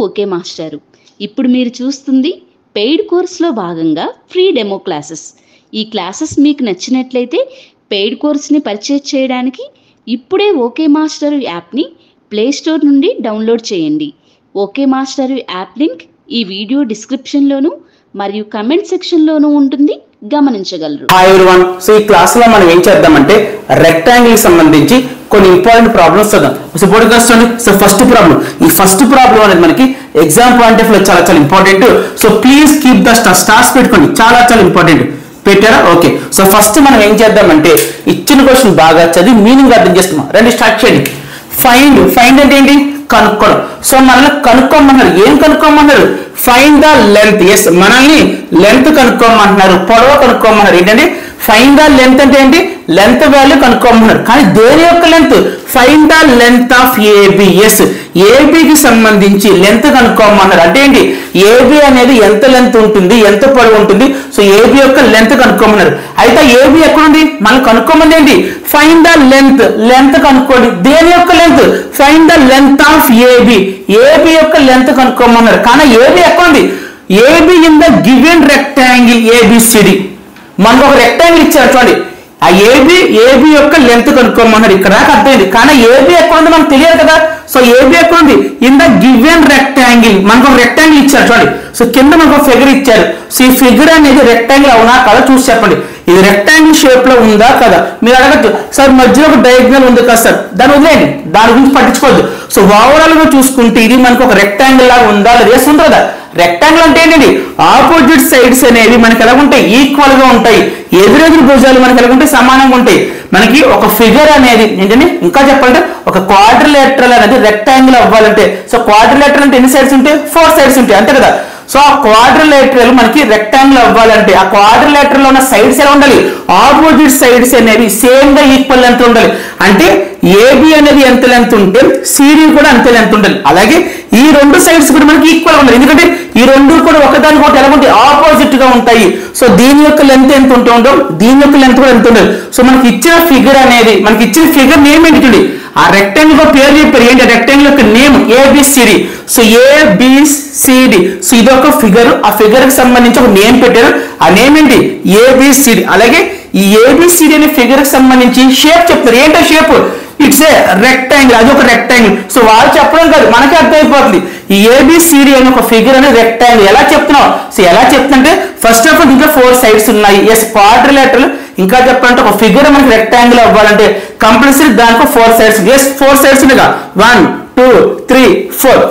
Okay మాస్టారు. ఇప్పుడు మీరు చూస్తుంది పెయిడ్ కోర్సులో భాగంగా ఫ్రీ డెమో క్లాసెస్. ఈ క్లాసెస్ మీకు నచ్చినట్లయితే పెయిడ్ కోర్స్ని పర్చేజ్ చేయడానికి ఇప్పుడే ఓకే మాస్టారు యాప్ని ప్లేస్టోర్ నుండి డౌన్లోడ్ చేయండి. ఓకే మాస్టారు యాప్ లింక్ ఈ వీడియో డిస్క్రిప్షన్లోను మరియు కమెంట్ సెక్షన్లోనూ ఉంటుంది, గమనించగలరు. Hi everyone. సో ఈ క్లాస్ లో మనం ఏం చేద్దామంటే రెక్టాంగిల్ సంబంధించి కొన్ని ఇంపార్టెంట్ ప్రాబ్లమ్స్ చూద్దాం. సో బోర్డు చూడండి. సో ఫస్ట్ ప్రాబ్లం అనేది మనకి ఎగ్జామ్ పాయింట్ ఆఫ్ వ్యూ చాలా చాలా important. So please keep the stars పెట్టుకోండి, చాలా చాలా ఇంపార్టెంట్. పెట్టారా? ఓకే. సో ఫస్ట్ మనం ఏం చేద్దామంటే ఇచ్చిన క్వశ్చన్ బాగా చదివి మీనింగ్ అర్థం చేసుకున్నాం. రండి స్టార్ట్ చేయండి. ఫైండ్ అంటే ఏంటి? కనుక్కోవడం. సో మనల్ని కనుక్కోమన్నారు. ఏం కనుక్కోమన్నారు? Find the length. ఎస్, మనల్ని లెంత్ కనుక్కోమంటున్నారు, పొడవు కనుక్కోమన్నారు. ఏంటంటే ఫైండ్ ద లెంత్ అంటే ఏంటి? లెంత్ వాల్యూ కనుక్కోమన్నారు. కానీ దేని యొక్క length? Find the length of AB. Yes, ఏబికి సంబంధించి లెంత్ కనుక్కోమన్నారు. అంటే ఏంటి? ఏబి అనేది ఎంత లెంత్ ఉంటుంది, ఎంత పొడవు ఉంటుంది. సో ఏబి యొక్క లెంత్ కనుక్కోమన్నారు. అయితే ఏబి ఎక్కడుంది? మనం కనుక్కోమని ఏంటి? ఫైండ్ ద లెంత్ కనుక్కోండి. దేని యొక్క length? Find the length of AB. AB యొక్క లెంత్ కనుక్కోమన్నారు. కానీ ఏబి ఎక్కడుంది? AB in the given rectangle ABCD. మనకు ఒక రెక్టాంగిల్ ఇచ్చారు చూడండి. ఆ ఏబి యొక్క లెంత్ కనుక్కోమన్నారు. ఇక్కడ దాకా అర్థమైంది. కానీ ఏబి ఎక్కడ ఉంది మనకు తెలియదు కదా. సో ఏబి ఎక్కడ ఉంది? In the given rectangle. మనకు ఒక రెక్టాంగిల్ ఇచ్చారు చూడండి. సో కింద మనకు ఒక ఫిగర్ ఇచ్చారు. సో ఈ ఫిగర్ అనేది రెక్టాంగిల్ అవునా కదా చూసి చెప్పండి. ఇది రెక్టాంగిల్ షేప్ లో ఉందా కదా. మీరు అడగచ్చు, సార్ మధ్యలో ఒక డయాగ్నల్ ఉంది కదా సార్, దాన్ని వదిలేయండి, దాని గురించి పట్టించుకోవద్దు. సో ఓవరాల్ గా చూసుకుంటే ఇది మనకు ఒక రెక్టాంగిల్ లాగా ఉందా లేదా? వేసి ఉంటుంది కదా. రెక్టాంగిల్ అంటే ఏంటండి? ఆపోజిట్ సైడ్స్ అనేవి మనకి ఎలా ఉంటాయి? ఈక్వల్ గా ఉంటాయి. ఎదురెదురు భుజాలు మనకి ఎలా ఉంటాయి? సమానంగా ఉంటాయి. మనకి ఒక ఫిగర్ అనేది ఏంటంటే, ఇంకా చెప్పాలంటే ఒక క్వాడ్రిలేటరల్ అనేది రెక్టాంగిల్ అవ్వాలంటే, సో క్వాడ్రిలేటరల్ అంటే ఎన్ని సైడ్స్ ఉంటాయి? 4 సైడ్స్ ఉంటాయి, అంతే కదా. సో ఆ క్వాడ్రిలేటరల్ మనకి రెక్టాంగిల్ అవ్వాలంటే ఆ క్వాడ్రిలేటరల్ లో ఉన్న సైడ్స్ ఎలా ఉండాలి? ఆపోజిట్ సైడ్స్ అనేవి సేమ్ గా ఈక్వల్ లెంత్ ఉండాలి. అంటే ఏబి అనేది ఎంత లెంత్ ఉంటే సిడి కూడా అంతే లెంత్ ఉండాలి. అలాగే ఈ రెండు సైడ్స్ కూడా మనకి ఈక్వల్ ఉండాలి. ఎందుకంటే ఈ రెండు కూడా ఒకదానికొకటి ఎలా ఉంటాయి? ఆపోజిట్ గా ఉంటాయి. సో దీని యొక్క లెంత్ ఎంత ఉంటుందో దీని యొక్క లెంత్ కూడా ఎంత ఉండాలి. సో మనకి ఇచ్చిన ఫిగర్ అనేది, మనకి ఇచ్చిన ఫిగర్ నేమ్ ఏంటి? ఆ రెక్టాంగిల్ ఒక పేరు చెప్పారు. ఏంటి రెక్టాంగిల్ యొక్క name? ABCD. So ABCD. So ఇది ఒక ఫిగర్. ఆ ఫిగర్ కి సంబంధించి ఒక నేమ్ పెట్టారు. ఆ నేమ్ ఏంటి? ఏబిసిడి. అలాగే ఈ ఏబిసిడి అనే ఫిగర్ కి సంబంధించి షేప్ చెప్తారు. ఏంటో షేప్? It's a rectangle. అది ఒక రెక్టాంగిల్. సో వాళ్ళు చెప్పడం కాదు, మనకే అర్థమైపోతుంది. ఈ ఏబిసిడి అనే ఒక ఫిగర్ అనేది రెక్టాంగిల్. ఎలా చెప్తున్నావు? సో ఎలా చెప్తుంటే ఫస్ట్ ఆఫ్ ఆల్ ఇంకా 4 సైడ్స్ ఉన్నాయి. Yes, quadrilateral. ఇంకా చెప్పాలంటే ఒక ఫిగర్ మనకి రెక్టాంగిల్ అవ్వాలంటే కంపల్సరీ దానికి 4 సైడ్స్. ఎస్, 4 సైడ్స్ ఉన్నాయి. 1 2 3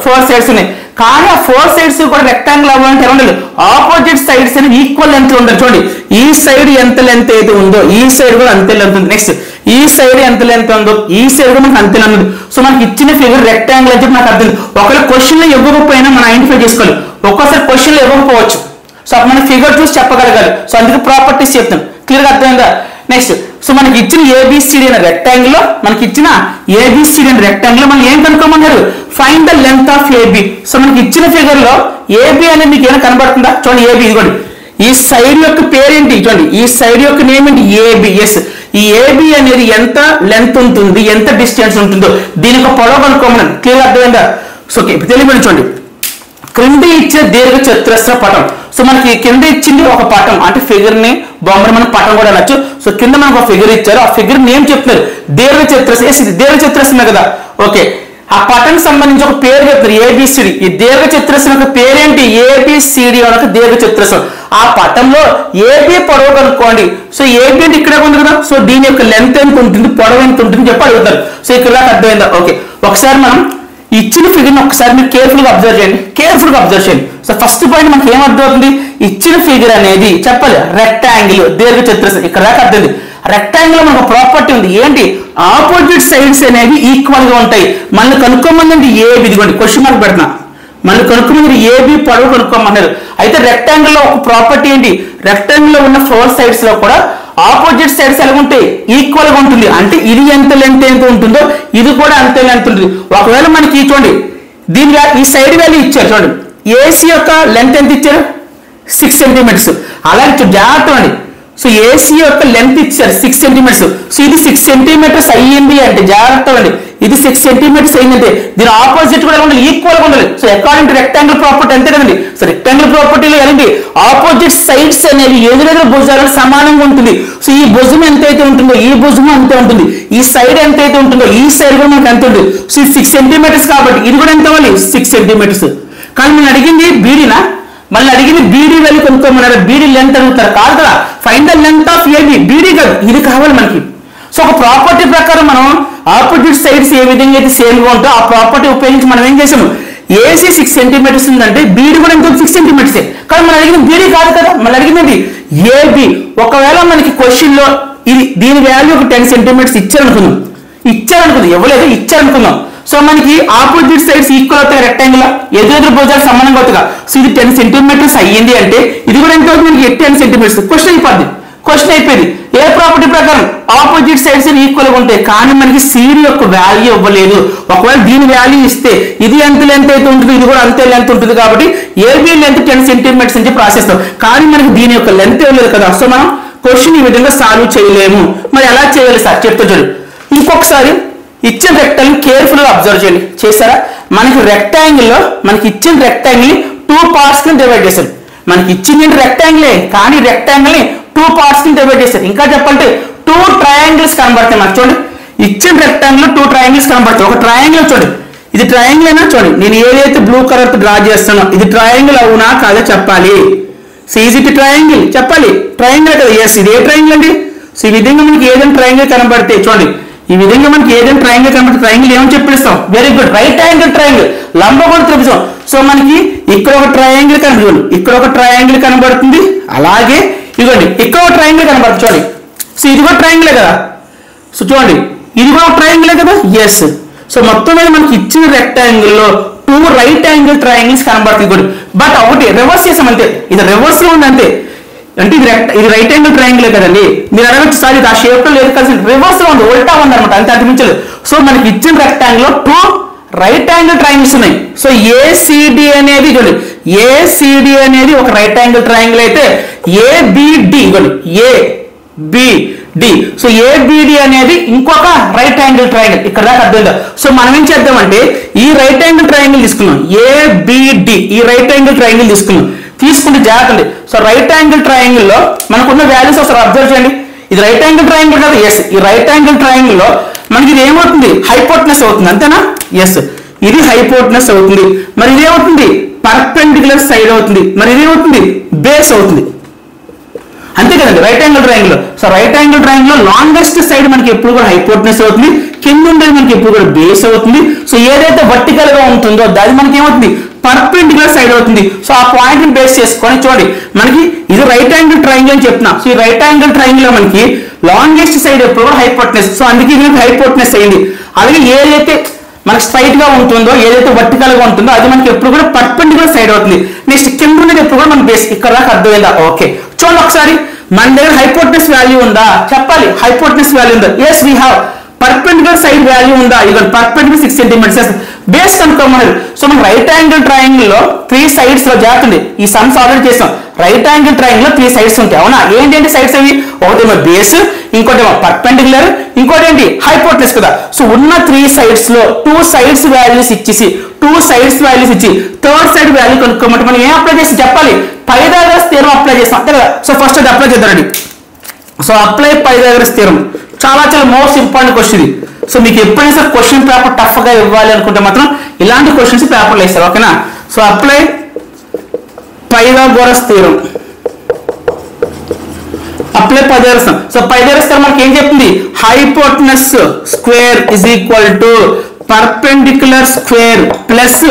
4 సైడ్స్ ఉన్నాయి. కానీ ఆ 4 సైడ్స్ కూడా రెక్టాంగిల్ అవ్వాలంటే ఎలా ఉండాలి? ఆపోజిట్ సైడ్స్ అనేది ఈక్వల్ లెంత్ ఉండాలి. చూడండి, ఈ సైడ్ ఎంత లెంత్ అయితే ఉందో ఈ సైడ్ కూడా అంతే లెంత్ ఉంది. నెక్స్ట్ ఈ సైడ్ ఎంత లెంత్ ఉందో ఈ సైడ్ కూడా మనకు అంతే లెంత్ ఉంది. సో మనకి ఇచ్చిన ఫిగర్ రెక్టాంగిల్ అని చెప్పి నాకు అర్థం. ఒకవేళ క్వశ్చన్ లో ఇవ్వకపోయినా మనం ఐడెంటిఫై చేసుకోవాలి. ఒక్కోసారి క్వశ్చన్ లో ఇవ్వకపోవచ్చు. సో మన ఫిగర్ చూసి చెప్పగలగాలి. సో అందుకే ప్రాపర్టీస్ చెప్తాను. క్లియర్ గా అర్థమైందా? నెక్స్ట్, సో మనకి ఇచ్చిన ఏబిసిడి అనే రెక్టాంగిల్ లో మనం ఏం కనుక్కోమన్నారు? Find the length of AB. So మనకి ఇచ్చిన ఫిగర్ లో ఏబి అనేది మీకు ఏమైనా కనబడుతుందా? చూడండి, ఏబి ఇదిగోండి. ఈ సైడ్ యొక్క పేరేంటి? చూడండి, ఈ సైడ్ యొక్క నేమ్ ఏంటి? ఏబి. ఎస్, ఈ ఏబి అనేది ఎంత లెంత్ ఉంటుంది, ఎంత డిస్టెన్స్ ఉంటుందో దీని యొక్క పొడవు కనుక్కోమన్నారు. క్లియర్ అర్థమైందా? సో తెలియని చూడండి, క్రింద ఇచ్చే దీర్ఘ చతురస్ర పటం. సో మనకి కింద ఇచ్చింది ఒక పటం, అంటే ఫిగర్ ని బొమ్మని మనం పటం కూడా అనొచ్చు. సో కింద మనకు ఒక ఫిగర్ ఇచ్చారు. ఆ ఫిగర్ నేమ్ చెప్తున్నారు దీర్ఘ చతురస్రం. ఎస్, ఇది దీర్ఘ చతురస్రమే కదా. ఓకే, ఆ పటం సంబంధించి ఒక పేరు చెప్తారు ఏబిసిడి. ఈ దీర్ఘ చతురస్రం యొక్క పేరేంటి? ఏబిసిడి ఒక దీర్ఘ చతురస్రం. ఆ పటంలో ఏబి పొడవు కనుక్కోండి. సో ఏబి అంటే ఇక్కడ ఉంది కదా. సో దీని యొక్క లెంత్ ఎంత ఉంటుంది, పొడవు ఎంత ఉంటుంది చెప్పి అడుగుతారు. సో ఇక్కడ అర్థమైందా? ఓకే, ఒకసారి మనం ఇచ్చిన ఫిగర్ ని ఒకసారి మీరు కేర్ఫుల్ గా అబ్జర్వ్ చేయండి. సో ఫస్ట్ పాయింట్ మనకి ఏం అర్థమవుతుంది? ఇచ్చిన ఫిగర్ అనేది చెప్పాలి రెక్టాంగిల్, దీర్ఘ చతురస్రం. ఇక్కడ దాకా అర్థమైంది. రెక్టాంగిల్ లో మనకు ప్రాపర్టీ ఉంది. ఏంటి? ఆపోజిట్ సైడ్స్ అనేవి ఈక్వల్ గా ఉంటాయి. మనల్ని కనుక్కోమని ఏబి. ఇదిగోండి, క్వశ్చన్ మార్క్ పెడుతున్నా. మనల్ని కనుక్కోమని ఏబి పొడవు కనుక్కోమన్నారు. అయితే రెక్టాంగిల్ లో ఒక ప్రాపర్టీ ఏంటి? రెక్టాంగిల్ లో ఉన్న 4 సైడ్స్ లో కూడా ఆపోజిట్ సైడ్స్ ఎలా ఉంటాయి? ఈక్వల్ గా ఉంటుంది. అంటే ఇది ఎంత లెంత్ ఎంత ఉంటుందో ఇది కూడా అంతే లెంత్ ఉంటుంది. ఒకవేళ మనకి చూడండి, దీని ఈ సైడ్ వాల్యూ ఇచ్చారు. చూడండి, ఏసీ యొక్క లెంత్ ఎంత ఇచ్చారు? 6 సెంటీమీటర్స్. అలాగే జాగ్రత్త అండి, సో ఏసీ యొక్క లెంత్ ఇచ్చారు 6 సెంటీమీటర్స్. సో ఇది 6 సెంటీమీటర్స్ అయ్యింది అంటే జాగ్రత్త అండి, ఇది 6 సెంటీమీటర్స్ అయిందంటే దీని ఆపోజిట్ కూడా ఉండాలి, ఈక్వల్ గా ఉండాలి. So according to rectangle property అంతే కదండి. సో రెక్టాంగిల్ ప్రాపర్టీలో ఏంటి ఆపోజిట్ సైడ్స్ అనేవి ఎదురెదురు భుజాలకు సమానంగా ఉంటుంది. సో ఈ భుజం ఎంతైతే ఉంటుందో ఈ భుజం అంతే ఉంటుంది, ఈ సైడ్ ఎంతైతే ఉంటుందో ఈ సైడ్ కూడా మనకు ఎంత ఉంటుంది. సో 6 సెంటీమీటర్స్ కాబట్టి ఇది కూడా ఎంత అవ్వాలి 6 సెంటీమీటర్స్. కానీ మనం అడిగింది బీడీనా, మళ్ళీ అడిగింది బీడీ వెళ్ళి కొనుక్కోమన్నారు, బీడీ లెంత్ అడుగుతారు కాదు కదా. Find the length of AB, BD కాదు ఇది కావాలి మనకి. సో ఒక ప్రాపర్టీ ప్రకారం మనం ఆపోజిట్ సైడ్స్ ఏ విధంగా అయితే సేమ్ గా ఉంటో ఆ ప్రాపర్టీ ఉపయోగించి మనం ఏం చేసాము, ఏసీ 6 సెంటీమీటర్స్ ఉందంటే బీడీ కూడా ఇంకొక 6 సెంటీమీటర్స్. కానీ మనం అడిగింది బీడీ కాదు కదా, మనం అడిగింది ఏబీ. ఒకవేళ మనకి క్వశ్చన్ లో ఇది దీని వాల్యూ ఒక 10 సెంటీమీటర్స్ ఇచ్చారనుకుందాం, ఇవ్వలేదు ఇచ్చారనుకుందాం. సో మనకి ఆపోజిట్ సైడ్స్ ఈక్వల్ అవుతాయి రెక్టాంగిల్, ఎదురు భుజాలు సమానంగా అవుతాయి. సో ఇది 10 సెంటీమీటర్స్ అయ్యింది అంటే ఇది కూడా ఎంత అవుతుంది మనకి 10 సెంటీమీటర్స్. క్వశ్చన్ అయిపోయింది. ఏ ప్రాపర్టీ ప్రకారం ఆపోజిట్ సైడ్స్ ఈక్వల్ గా ఉంటాయి. కానీ మనకి సిడి యొక్క వాల్యూ ఇవ్వలేదు. ఒకవేళ దీని వాల్యూ ఇస్తే ఇది ఎంత లెంత్ అయితే ఉంటుంది ఇది కూడా అంతే లెంత్ ఉంటుంది కాబట్టి ఏబీ లెంత్ 10 సెంటీమీటర్స్ నుంచి ప్రాసెస్తాం. కానీ మనకి దీని యొక్క లెంత్ ఇవ్వలేదు కదా. సో మనం క్వశ్చన్ ఈ విధంగా సాల్వ్ చేయలేము. మరి ఎలా చేయాలి సార్ చెప్తా చూడు. ఇంకొకసారి ఇచ్చిన రెక్టాంగిల్ కేర్ఫుల్ గా అబ్జర్వ్ చేయండి. చేస్తారా, మనకి రెక్టాంగిల్ లో మనకి ఇచ్చిన రెక్టాంగిల్ 2 పార్ట్స్ కింద డివైడ్ చేశారు. మనకి ఇచ్చింది రెక్టాంగిలే కానీ రెక్టాంగిల్ ని 2 పార్ట్స్ కింద డివైడ్ చేశారు. ఇంకా చెప్పాలంటే 2 ట్రయాంగిల్స్ కనబడతాయి మనకు. చూడండి ఇచ్చిన రెక్టాంగిల్ 2 ట్రయాంగిల్స్ కనబడతాయి. ఒక ట్రయాంగిల్ చూడండి, ఇది ట్రయాంగిల్ అయినా చూడండి, నేను ఏదైతే బ్లూ కలర్ తో డ్రా చేస్తానో ఇది ట్రయాంగిల్ అవునా కాదా చెప్పాలి. సో ఈజ్ ఇట్ ట్రయాంగిల్ చెప్పాలి, ట్రయాంగిల్ కదా. ఎస్ ఇది ఏ ట్రయాంగిల్ అండి. సో ఈ విధంగా మనకి ఏదైనా ట్రయాంగిల్ కనబడితే చూడండి, ఈ విధంగా మనకి ఏదైనా ట్రయాంగిల్ కనబడితే ట్రయాంగిల్ ఏమని చెప్పిస్తాం, very good right angle triangle, లంబకోణ త్రిభుజం. సో మనకి ఇక్కడ ఒక ట్రయాంగిల్ కనబడుతుంది, ఇక్కడ ఒక ట్రయాంగిల్ కనబడుతుంది, అలాగే ఇదిగోండి ఇక్కడ ఒక ట్రయాంగిల్ కనబడుతుంది చూడండి. సో ఇది కూడా ట్రయాంగిలే కదా. సో చూడండి ఇది కూడా ఒక ట్రయాంగిలే కదా. ఎస్. సో మొత్తం మీద మనకి ఇచ్చిన రెక్టాంగిల్ లో 2 రైట్ యాంగిల్ ట్రయాంగిల్స్ కనబడుతుంది కూడా. బట్ ఒకటి రివర్స్ చేసాం అంతే, ఇది రివర్స్ లో ఉంది అంతే. అంటే ఇది రైట్ యాంగిల్ ట్రయాంగిల్ కదండి. మీరు అడగచ్చు సార్ ఇది ఆ షేప్ లో లేదు కలిసి రివర్స్ లో ఉంది, ఉల్టా ఉంది అనమాట, అంతే అనిపించలేదు. సో మనకి ఇచ్చిన రెక్టాంగిల్ లో 2 రైట్ యాంగిల్ ట్రయాంగిల్స్ ఉన్నాయి. సో ఏసిడి అనేది చూడండి, ఏసిడి అనేది ఒక రైట్ యాంగిల్ ట్రయాంగిల్ అయితే ఏబిడి ఏబిడి సో ఏబిడి అనేది ఇంకొక రైట్ యాంగిల్ ట్రయాంగిల్. ఇక్కడ దాకా అర్థమైందా. సో మనం ఏం చేద్దామంటే ఈ రైట్ యాంగిల్ ట్రయాంగిల్ తీసుకున్నాం, ఏబిడి ఈ రైట్ యాంగిల్ ట్రయాంగిల్ తీసుకుంటే జాగ్రత్త. సో రైట్ యాంగిల్ ట్రయాంగిల్ లో మనకున్న వాల్యూస్ ఒకసారి అబ్జర్వ్ చేయండి. ఇది రైట్ యాంగిల్ ట్రయాంగిల్ కదా. ఎస్ ఈ రైట్ యాంగిల్ ట్రయాంగిల్ లో మనకి ఇది ఏమవుతుంది హైపోటెనస్ అవుతుంది అంతేనా. ఎస్ ఇది హైపోటెనస్ అవుతుంది. మరి ఇదేమవుతుంది పర్పెండిక్యులర్ సైడ్ అవుతుంది. మరి ఇదేమవుతుంది బేస్ అవుతుంది అంతే కదండి రైట్ యాంగిల్ ట్రయాంగిల్ లో. సో రైట్ యాంగిల్ ట్రయాంగిల్ లో లాంగెస్ట్ సైడ్ మనకి ఎప్పుడు కూడా హైపోటెనస్ అవుతుంది, కింద ఉండేది మనకి ఎప్పుడు కూడా బేస్ అవుతుంది. సో ఏదైతే వర్టికల్ గా ఉంటుందో అది మనకి ఏమవుతుంది పర్పెండిక్యులర్ సైడ్ అవుతుంది. సో ఆ పాయింట్ ని బేస్ చేసుకొని చూడండి మనకి ఇది రైట్ యాంగిల్ ట్రయాంగిల్ అని చెప్తున్నా. సో ఈ రైట్ యాంగిల్ ట్రయాంగిల్ లో మనకి లాంగెస్ట్ సైడ్ ఎప్పుడు కూడా హైపోటెనస్. సో అందుకే ఇది హైపోటెనస్ అయింది. అలాగే ఏదైతే మనకి స్ట్రైట్ గా ఉంటుందో ఏదైతే వర్టికల్ గా ఉంటుందో అది మనకి ఎప్పుడు కూడా పర్పెండిక్యులర్ సైడ్ అవుతుంది. నెక్స్ట్ కింద ఉన్నది ఎప్పుడు కూడా మన బేస్. ఇక్కడ దాకా అర్థమైందా. ఓకే చూడండి ఒకసారి మన దగ్గర హైపోటెనస్ వాల్యూ ఉందా చెప్పాలి. హైపోటెనస్ వాల్యూ ఉందా. Yes we have. Perpendicular side value ఉందా. ఇక పర్పెండిక్యులర్ 6 సెంటీమీటర్స్ బేస్ కనుక్కోమన్నారు. సో మనం రైట్ యాంగిల్ ట్రయాంగిల్ లో 3 సైడ్స్ లో జాగ్రత్త. ఈ సమ్స్ ఆల్రెడీ చేసాం. రైట్ యాంగిల్ ట్రయాంగిల్ లో 3 సైడ్స్ ఉంటాయి అవునా. ఏంటంటే సైడ్స్ అవి ఒకటేమో బేస్, ఇంకోటేమో పర్పెండిక్యులర్, ఇంకోటి ఏంటి హైపోటెనస్ కదా. సో ఉన్న 3 సైడ్స్ లో 2 సైడ్స్ వాల్యూస్ ఇచ్చేసి 2 సైడ్స్ వాల్యూస్ ఇచ్చి థర్డ్ సైడ్ వాల్యూ కనుక్కోమంటే మనం ఏం అప్లై చేసి చెప్పాలి పైథాగరస్ థియరం అప్లై చేస్తాం అంతే కదా. సో ఫస్ట్ అది అప్లై చేద్దామండి. సో అప్లై పైథాగరస్ థియరం చాలా మోస్ట్ ఇంపార్టెంట్ క్వశ్చన్ ఇది. సో మీకు ఎప్పుడైనా సరే క్వశ్చన్ పేపర్ టఫ్ గా ఇవ్వాలి అనుకుంటే మాత్రం ఇలాంటి క్వశ్చన్స్ పేపర్లో ఇస్తారు ఓకేనా. So apply Pythagoras theorem, apply Pythagoras. So Pythagoras theorem మనకి ఏం చెప్తుంది hypotenuse square is equal to perpendicular square plus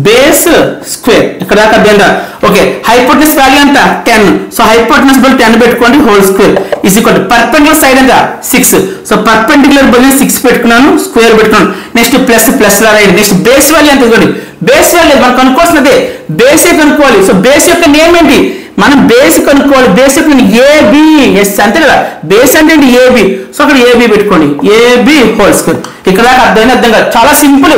base square. ఇక్కడ దాకా అర్థమైందా. ఓకే హైపోటెనస్ వాల్యూ ఎంత 10. సో హైపోటెనస్ బదులు 10 పెట్టుకోండి whole square is equal to perpendicular side ఎంత 6. సో పర్పెండిక్యులర్ బదులు 6 పెట్టుకున్నాను స్క్వేర్ పెట్టుకున్నాను. నెక్స్ట్ ప్లస్ రాయండి. నెక్స్ట్ బేస్ వాల్యూ ఎంత చూడండి. బేస్ వాల్యూ మనం కనుక్కోవాల్సినదే బేసే కనుక్కోవాలి. సో బేస్ యొక్క నేమ్ ఏంటి మనం బేస్ కనుక్కోవాలి. బేస్ యొక్క ఏబి ఎస్ అంతే కదా. బేస్ అంటే ఏంటి ఏబి. సో అక్కడ ఏబి పెట్టుకోండి ఏబి హోల్ స్క్వేర్. ఇక్కడ దాకా అర్థం కాదు చాలా సింపుల్.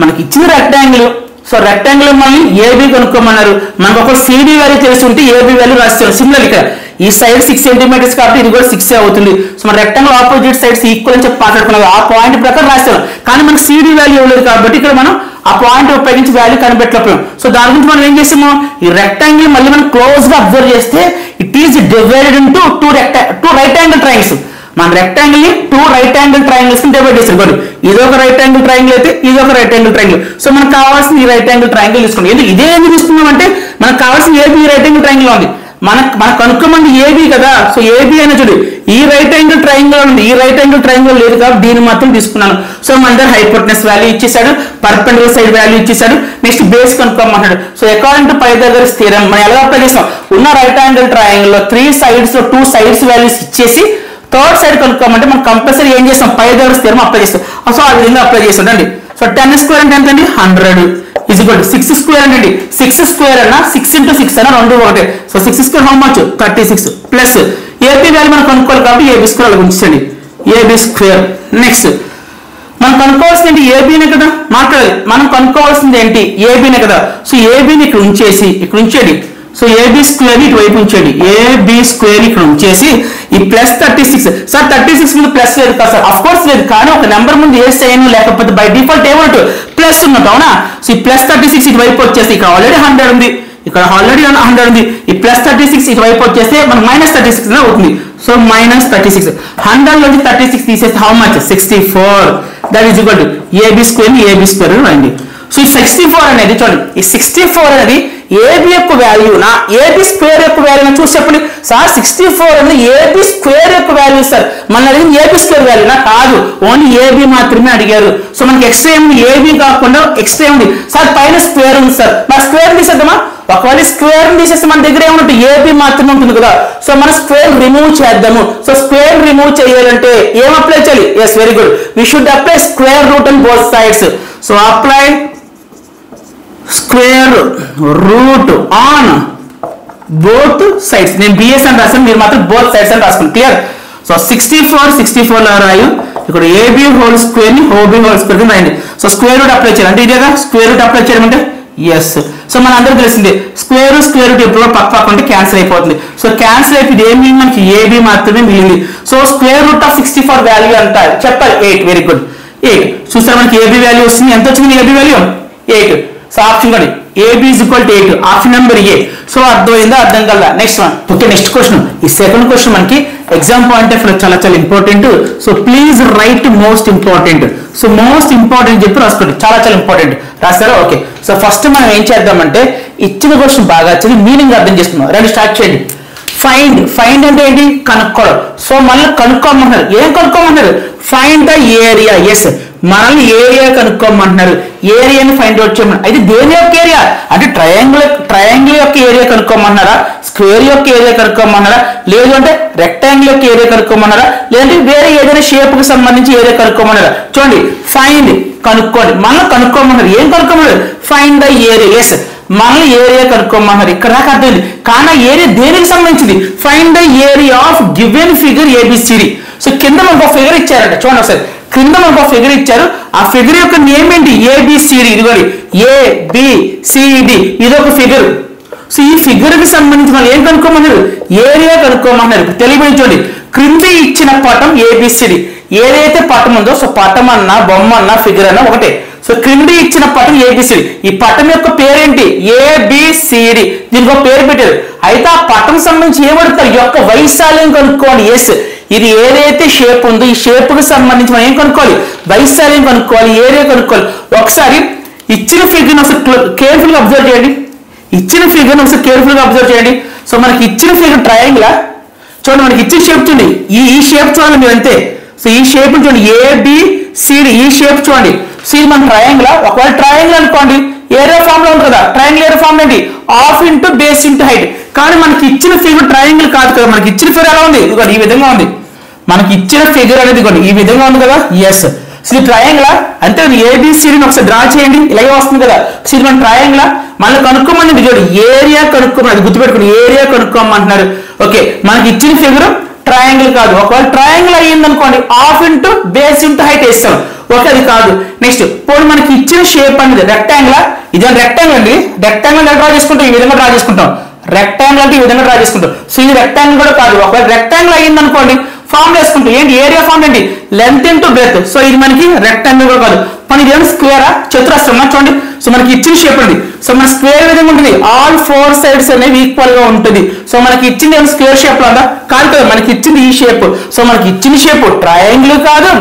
మనకి ఇచ్చిన రెక్టాంగిల్ సో రెక్టాంగిల్ మళ్ళీ ఏబి కనుక్కోమన్నారు. మనకు ఒక సిడి వాల్యూ తెలిసి ఉంటే ఏబి వాల్యూ రాస్తాం. సిమిలర్ ఇక్కడ ఈ సైడ్ 6 సెంటీమీటర్స్ కాబట్టి ఇది కూడా 6 అవుతుంది. సో మన రెక్టాంగిల్ ఆపోజిట్ సైడ్స్ ఈక్వల్ అని చెప్పి మాట్లాడుకున్నాం. ఆ పాయింట్ ప్రకారం రాస్తాం. కానీ మనకు సిడి వాల్యూ ఇవ్వలేదు కాబట్టి ఇక్కడ మనం ఆ పాయింట్ ఉపయోగించి వాల్యూ కనిపెట్టలేకపోయాం. సో దాని గురించి మనం ఏం చేసాము, ఈ రెక్టాంగిల్ మళ్ళీ మనం క్లోజ్ గా అబ్జర్వ్ చేస్తే it is divided into two right angle triangles. మన రెక్టాంగిల్ ని 2 రైట్ యాంగిల్ ట్రయాంగిల్స్ ని డివైడ్ చేసాం. ఇది ఒక రైట్ యాంగిల్ ట్రయాంగిల్ అయితే ఇది ఒక రైట్ యాంగిల్ ట్రయాంగిల్. సో మనకు కావాల్సిన ఈ రైట్ యాంగిల్ ట్రయాంగిల్ తీసుకున్నాం. ఇదే ఎందుకు తీసుకున్నాం అంటే మనకు కావాల్సిన ఏబి రైట్ యాంగిల్ ట్రయాంగిల్ ఉంది. మనకు కనుక్కోమంది ఏబి కదా. సో ఏబి అయినా చూడు ఈ రైట్ యాంగిల్ ట్రయాంగిల్ ఉంది, ఈ రైట్ యాంగిల్ ట్రయాంగిల్ లేదు కాబట్టి దీన్ని మాత్రం తీసుకున్నాను. సో మన దగ్గర హైపోటెనస్ వాల్యూ ఇచ్చేసాడు, పర్పెండికులర్ సైడ్ వాల్యూ ఇచ్చేసాడు, నెక్స్ట్ బేస్ కనుక్కోమంటాడు. So according to Pythagoras theorem మనం ఎలా అప్లై చేస్తాం, ఉన్న రైట్ యాంగిల్ ట్రయాంగిల్ లో 3 sides లో 2 sides వాల్యూస్ ఇచ్చేసి థర్డ్ సైడ్ కనుక్కోమంటే మనం కంపల్సరీ ఏం చేస్తాం, పైథాగరస్ థియరం అప్లై చేస్తాం. సో ఆ విధంగా అప్లై చేస్తాడండి. సో 10 స్క్వేర్ అంటే ఎంతండి 100 is equal to 6 స్క్వేర్ అంటే 6 స్క్వేర్ అన్న 6 into 6 అన్న రెండు ఒకటే. So 6 square how much 36 plus AB value మనం కనుక్కోవాలి కాబట్టి ఏబి స్క్వేర్ అలా ఉంచండి, ఏబి స్క్వేర్. నెక్స్ట్ మనం కనుక్కోవాల్సింది ఏంటి, ఏబీనే కదా మాట్లాడాలి. మనం కనుక్కోవాల్సింది ఏంటి, ఏబీనే కదా. సో ఏబీని ఇక్కడ ఉంచేసి ఇక్కడ ఉంచేది. సో ఏబి స్క్వేర్ ఇటువైపు ఉంచేది, ఏబి స్క్వేర్ ఇక్కడ ఉంచేసి ఈ ప్లస్ 36. సార్ 36 ముందు ప్లస్ లేదు కదా సార్, అఫ్ కోర్స్ లేదు, కానీ ఒక నెంబర్ ముందు ఏ సైన్ లేకపోతే బై డిఫాల్ట్ ఏమంటూ ప్లస్ ఉన్నట్టు అవునా. సో ఈ ప్లస్ 36 ఇటువైపు వచ్చేసి ఇక్కడ ఆల్రెడీ 100 ఉంది, ఇక్కడ ఆల్రెడీ 100 ఉంది. ఈ ప్లస్ 36 ఇటువైపు వచ్చేస్తే మనకు మైనస్ 36 అవుతుంది. సో మైనస్ 36 100 నుంచి 36 తీసేస్తే how much 64. That is equal to AB square ని ఏబి స్క్వేర్ రాయండి. సో ఈ 64 అనేది చూడండి, ఈ 64 అనేది ఏబి యొక్క వాల్యూనా ఏబి స్క్వేర్ యొక్క వాల్యూనా చూసి చెప్పండి. సార్ 64 అనేది ఏబి స్క్వేర్ యొక్క వాల్యూ సార్, మన అడిగింది ఏబి స్క్వేర్ వాల్యూనా కాదు, ఓన్లీ ఏబి మాత్రమే అడిగారు. సో మనకి ఎక్స్ట్రా ఏముంది, ఏబి కాకుండా ఎక్స్ట్రా ఉంది సార్, పైన స్క్వేర్ ఉంది సార్, మన స్క్వేర్ తీసేద్దామా. ఒకవేళ స్క్వేర్ తీసేస్తే మన దగ్గర ఏముంటుంది, ఏబి మాత్రమే ఉంటుంది కదా. సో మనం స్క్వేర్ రిమూవ్ చేద్దాము. సో స్క్వేర్ రిమూవ్ చేయాలంటే ఏం అప్లై చేయాలి, yes very good, we should apply square root on both sides. So apply square root on both sides. నేను బిఎస్ అని రాసాను, మీరు మాత్రం బోత్ సైడ్స్ అని రాసుకోండి, క్లియర్. సో 64 లో రాయు, ఇక్కడ ఏబి హోల్ స్క్వేర్ ని ఓబి హోల్ స్క్వేర్ ని రాయండి. సో స్క్వేర్ రూట్ అప్లై చేయాలి అంటే ఇదేగా, స్క్వేర్ రూట్ అప్లై చేయడం అంటే ఎస్. సో మన అందరూ తెలిసింది స్క్వేర్ రూట్ ఎప్పుడు పక్క ఉంటే క్యాన్సిల్ అయిపోతుంది. సో క్యాన్సిల్ అయిపోయింది, ఏమి మనకి ఏబి మాత్రమే మిగిలింది. So square root of 64 value అంటారు చెప్పాలి 8. Very good 8. చూసారు మనకి ఏబి వాల్యూ వస్తుంది, ఎంత వచ్చింది ఏబి వాల్యూ 8. సో ఆప్షన్ కానీ AB is equal to 8, option number A. So అర్థమైందా, అర్థం కల్లా. Next one. Okay, next question. ఈ సెకండ్ క్వశ్చన్ మనకి ఎగ్జామ్ పాయింట్ ఆఫ్ చాలా చాలా important. So please write most important. So most important చెప్పి రాసుకోండి, చాలా చాలా ఇంపార్టెంట్. రాస్తారా? ఓకే. సో ఫస్ట్ మనం ఏం చేద్దామంటే ఇచ్చిన క్వశ్చన్ బాగా చదివి మీనింగ్ అర్థం చేసుకున్నాం. రండి స్టార్ట్ చేయండి. ఫైండ్ అంటే ఏంటి, కనుక్కోవడం. సో మళ్ళీ కనుక్కోమంటున్నారు, ఏం కనుక్కోమంటున్నారు, ఫైండ్ ద ఏరియా. ఎస్, మనల్ని ఏరియా కనుక్కోమంటున్నారు, ఏరియాని ఫైండ్ అవుట్ చేయమన్నారు. అయితే దేని యొక్క ఏరియా అంటే ట్రయాంగిల్ యొక్క ఏరియా కనుక్కోమన్నారా, స్క్వేర్ యొక్క ఏరియా కనుక్కోమన్నారా, లేదు అంటే రెక్టాంగిల్ యొక్క ఏరియా కనుక్కోమన్నారా, లేదంటే వేరే ఏదైనా షేప్ కి సంబంధించి ఏరియా కనుక్కోమన్నారా. చూడండి, ఫైండ్ కనుక్కోండి, మనల్ని కనుక్కోమన్నారు. ఏం కనుక్కోమన్నారు, ఫైండ్ ద ఏరియా. ఎస్, మనల్ని ఏరియా కనుక్కోమన్నారు. ఇక్కడ దాకా అర్థమైంది, కానీ ఏరియా దేనికి సంబంధించింది, find the area of given figure ABCD. So కింద మనకు ఒక ఫిగర్ ఇచ్చారంట, చూడండి ఒకసారి కింద మనకు ఒక ఫిగర్ ఇచ్చారు. ఆ ఫిగర్ యొక్క నేమ్ ఏంటి, ఏబిసిడి. ఇదిగోండి ఏబిసిడి, ఇది ఒక ఫిగర్. సో ఈ ఫిగర్ కి సంబంధించి మనం ఏం కనుక్కోమన్నారు, ఏరియా కనుక్కోమన్నారు. తెలియబడించండి, క్రింద ఇచ్చిన పటం ఏబిసిడి, ఏదైతే పటం ఉందో సో పటం అన్నా బొమ్మ అన్నా ఫిగర్ అన్నా ఒకటే. సో క్రింద ఇచ్చిన పటం ఏబిసిడి, ఈ పటం యొక్క పేరేంటి, ఏబిసిడి. దీనికి ఒక పేరు పెట్టారు. అయితే ఆ పటం సంబంధించి ఏమడుతారు, యొక్క వైశాల్యం కనుక్కోండి. ఎస్, ఇది ఏదైతే షేప్ ఉందో ఈ షేప్ కి సంబంధించి మనం ఏం కనుక్కోవాలి, వైశాల్యం కనుక్కోవాలి, ఏరియా కనుక్కోవాలి. ఒకసారి ఇచ్చిన ఫిగర్ ఒకసారి కేర్ఫుల్ గా అబ్జర్వ్ చేయండి. ఇచ్చిన ఫిగర్ ఒకసారి కేర్ఫుల్ గా అబ్జర్వ్ చేయండి. సో మనకి ఇచ్చిన ఫిగర్ ట్రయాంగిల్ చూడండి, మనకి ఇచ్చిన షేప్ చూడండి, ఈ షేప్ చూడండి మీరు అంతే. సో ఈ షేప్ చూడండి ఏబిసిడి, ఈ షేప్ చూడండి. సో ఇది మన ట్రయాంగిల్. ఒకవేళ ట్రయాంగిల్ అనుకోండి ఏరియా ఫామ్ లో ఉంటుంది కదా, ట్రయాంగిల్ ఏరియా ఫామ్ ఏంటి, half into base into height. కానీ మనకి ఇచ్చిన ఫిగర్ ట్రయాంగిల్ కాదు కదా, మనకి ఇచ్చిన ఫిగర్ ఎలా ఉంది, ఇదిగోండి ఈ విధంగా ఉంది. మనకి ఇచ్చిన ఫిగర్ అనేది ఇదిగోండి ఈ విధంగా ఉంది కదా. ఎస్, సో ఇది ట్రయాంగిల్ అంటే ఏబిసిడిని ఒకసారి డ్రా చేయండి, ఇలాగే వస్తుంది కదా. సో ఇది మన ట్రయాంగిల్. మళ్ళీ కనుక్కోమని చూడండి, ఏరియా కనుక్కోమని, అది గుర్తుపెట్టుకుని ఏరియా కనుక్కోమంటున్నారు. ఓకే, మనకి ఇచ్చిన ఫిగర్ ట్రయాంగిల్ కాదు. ఒకవేళ ట్రయాంగిల్ అయ్యింది అనుకోండి half into base into height వేస్తాం. ఓకే, అది కాదు. నెక్స్ట్ ఇప్పుడు మనకి ఇచ్చిన షేప్ అనేది రెక్టాంగిల్. ఇది రెక్టాంగిల్ అండి. రెక్టాంగిల్ డ్రా చేసుకుంటాం, ఈ విధంగా డ్రా చేసుకుంటాం. రెక్టాంగిల్ అంటే ఈ విధంగా డ్రా చేసుకుంటాం. సో ఇది రెక్టాంగిల్ కూడా కాదు. ఒకవేళ రెక్టాంగిల్ అయ్యింది అనుకోండి ఫార్మ్ వేసుకుంటాం. ఏంటి ఏరియా ఫార్మ్ ఏంటి లెంత్ ఇంటూ బ్రెత్. సో ఇది మనకి రెక్టాంగిల్ కూడా కాదు. మనకి ఏమైనా స్క్వేరా చతురస్రమా చూడండి. సో మనకి ఇచ్చిన షేప్ అండి. సో మన స్క్వేర్ విధంగా ఉంటుంది, ఆల్ 4 sides అనేవి ఈక్వల్ గా ఉంటుంది. సో మనకి ఇచ్చింది ఏమైనా స్క్వేర్ షేప్ లాగా కాదు కదా, మనకి ఇచ్చింది ఈ షేప్. సో మనకి ఇచ్చిన షేప్ ట్రయాంగిల్ కాదు,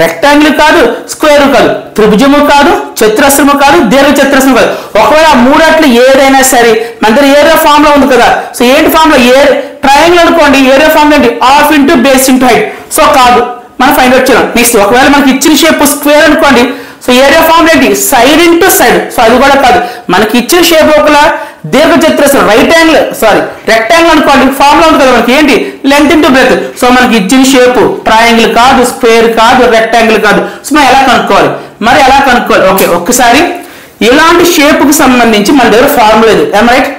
రెక్టాంగిల్ కాదు, స్క్వేర్ కాదు, త్రిభుజము కాదు, చతురస్రము కాదు, దీర్ఘ చతురస్రం కాదు. ఒకవేళ ఆ మూడట్లు ఏదైనా సరే మన దగ్గర ఏరియా ఫామ్ లో ఉంది కదా. సో ఏంటి ఫామ్ లో ట్రయాంగిల్ అనుకోండి, ఏరియా ఫామ్ ఏంటి half into base into height. So కాదు, మనం ఫైండ్ అవుట్ చేయాలి. నెక్స్ట్ ఒకవేళ మనకి ఇచ్చిన షేప్ స్క్వేర్ అనుకోండి, సో ఏరియా ఫామ్ ఏంటి సైడ్ ఇంటూ సైడ్. సో అది కూడా కాదు. మనకి ఇచ్చిన షేప్ ఒకలా దీర్ఘ చతురస్రం రెక్టాంగిల్ అనుకోండి ఫామ్ లో ఉంది కదా, మనకి ఏంటి లెంత్ ఇంటూ బ్రెత్. సో మనకి ఇచ్చిన షేప్ ట్రయాంగిల్ కాదు, స్క్వేర్ కాదు, రెక్టాంగిల్ కాదు. సో మనం ఎలా కనుక్కోవాలి, మరి ఎలా కనుక్కోవాలి? ఓకే, ఒక్కసారి ఇలాంటి షేప్ కు సంబంధించి మన దగ్గర ఫార్మ్ లేదు. రైట్,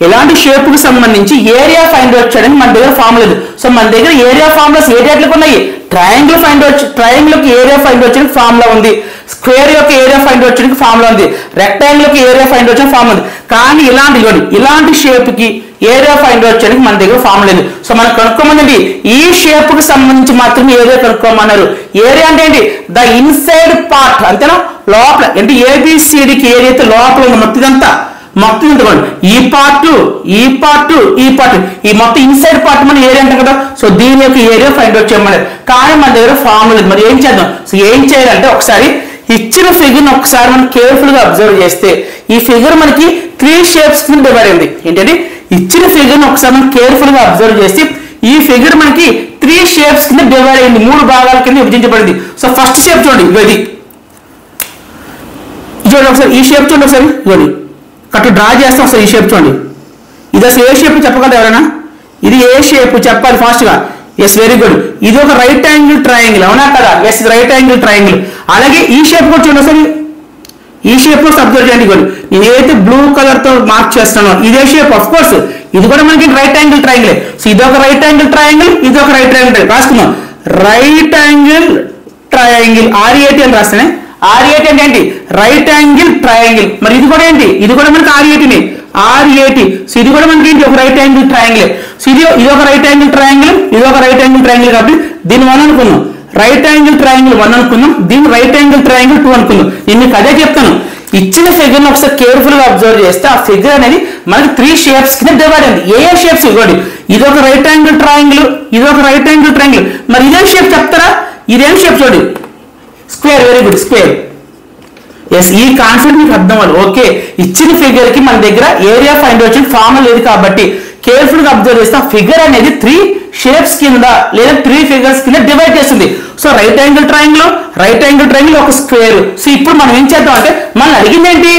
ఇలాంటి షేప్ కు సంబంధించి ఏరియా ఫైండ్ అవుట్ చేయడానికి మన దగ్గర ఫామ్ లేదు. సో మన దగ్గర ఏరియా ఫార్ములాస్ ఏరియాలకు ఉన్నాయి. ట్రయాంగిల్ కి ఏరియా ఫైండ్ అవుట్ చేయడానికి ఫార్ములా ఉంది, స్క్వేర్ యొక్క ఏరియా ఫైండ్ అవుట్ చేయడానికి ఫార్ములా ఉంది, రెక్టాంగిల్ కి ఏరియా ఫైండ్ అవుట్ చేయడానికి ఫార్ములా ఉంది. కానీ ఇలాంటి షేప్ కి ఏరియా ఫైండ్ అవుట్ చేయడానికి మన దగ్గర ఫార్మ్ లేదు. సో మనం కనుక్కోమనండి ఈ షేప్ కి సంబంధించి మాత్రమే ఏరియా కనుక్కోమన్నారు. ఏరియా అంటే ఏంటి ద ఇన్సైడ్ పార్ట్, అంతేనా, లోపల. అంటే ఏబిసిడికి ఏరియా అయితే లోపల ఉంది మొత్తం ఎందుకోండి ఈ పార్ట్ ఈ మొత్తం ఇన్సైడ్ పార్ట్ మన ఏరియా అంటాం కదా. సో దీని యొక్క ఏరియా ఫైండ్ అవుట్ చేయమన్నారు. కానీ మన దగ్గర ఫార్మ్ లేదు. మరి ఏం చేద్దాం? సో ఏం చేయాలంటే ఒకసారి ఇచ్చిన ఫిగర్ ని ఒకసారి మనం కేర్ఫుల్ గా అబ్జర్వ్ చేస్తే ఈ ఫిగర్ మనకి 3 shapes కింద డివైడ్ అయింది. ఏంటంటే ఇచ్చిన ఫిగర్ ని ఒకసారి మనం కేర్ఫుల్ గా అబ్జర్వ్ చేస్తే ఈ ఫిగర్ మనకి 3 shapes కింద డివైడ్ అయింది, 3 భాగాల కింద విభజించబడింది. సో ఫస్ట్ షేప్ చూడండి, ఇది చూడండి ఒకసారి. ఈ షేప్ చూడండి ఒకసారి, ఇవ్వండి కట్టు డ్రా చేస్తాం. ఒకసారి ఈ షేప్ చూడండి. ఇది అసలు ఏ షేప్ చెప్పగలరు ఎవరైనా? ఇది ఏ షేప్ చెప్పాలి ఫాస్ట్ గా. Yes, very good. ఇది ఒక రైట్ యాంగిల్ ట్రయాంగిల్, అవునా కదా? ఎస్, ఇది రైట్ యాంగిల్ ట్రయాంగిల్. అలాగే ఈ షేప్ కూడా చూడండి ఒకసారి. ఈ షేప్ లో అబ్జర్వ్ చేయండి. నేను ఏదైతే బ్లూ కలర్ తో మార్క్ చేస్తానో ఇదే షేప్. ఆఫ్ కోర్స్ ఇది కూడా మనకి రైట్ యాంగిల్ ట్రయాంగిల్. సో ఇది ఒక రైట్ యాంగిల్ ట్రయాంగిల్, ఇది ఒక రైట్ యాంగిల్. రాసుకుందాం రైట్ యాంగిల్ ట్రయాంగిల్, RAT అని రాస్తానే. RAT అంటే ఏంటి రైట్ యాంగిల్ ట్రయాంగిల్. మరి ఇది కూడా ఏంటి, ఇది కూడా మనకి RAT. సో ఇది కూడా మనకి ఏంటి ఒక రైట్ యాంగిల్ ట్రయాంగిల్. సో ఇది ఒక రైట్ యాంగిల్ ట్రయాంగిల్, ఇది ఒక రైట్ యాంగిల్ ట్రయాంగిల్. కాబట్టి దీన్ని 1 అనుకుందాం, రైట్ యాంగిల్ ట్రయాంగిల్ 1 అనుకుందాం, దీన్ని రైట్ యాంగిల్ ట్రయాంగిల్ 2 అనుకుందాం. నేను మీకు అదే చెప్తాను. ఇచ్చిన ఫిగర్ ని ఒకసారి కేర్ఫుల్ గా అబ్జర్వ్ చేస్తే ఆ ఫిగర్ అనేది మనకి 3 shapes కింద డివైడ్ అయింది. ఏ షేప్స్ ఇవ్వండి? ఇది ఒక రైట్ యాంగిల్ ట్రయాంగిల్, ఇది ఒక రైట్ యాంగిల్ ట్రయాంగిల్. మరి ఇదే షేప్ చెప్తారా? ఇదేం షేప్ చూడండి, square. Very good, square. Yes, ఈ కాన్సెప్ట్ మీకు అర్థం అవ్వాలి. ఓకే, ఇచ్చిన ఫిగర్ కి మన దగ్గర ఏరియా ఫైండ్ అవుట్ చేయడానికి ఫార్ములా లేదు కాబట్టి కేర్ఫుల్ గా అబ్జర్వ్ చేస్తే ఆ ఫిగర్ అనేది 3 shapes కింద లేదా 3 figures కింద డివైడ్ చేస్తుంది. సో రైట్ యాంగిల్ ట్రయాంగిల్ ఒక స్క్వేర్. సో ఇప్పుడు మనం ఏం చేద్దాం అంటే మనం అడిగింది ఏంటి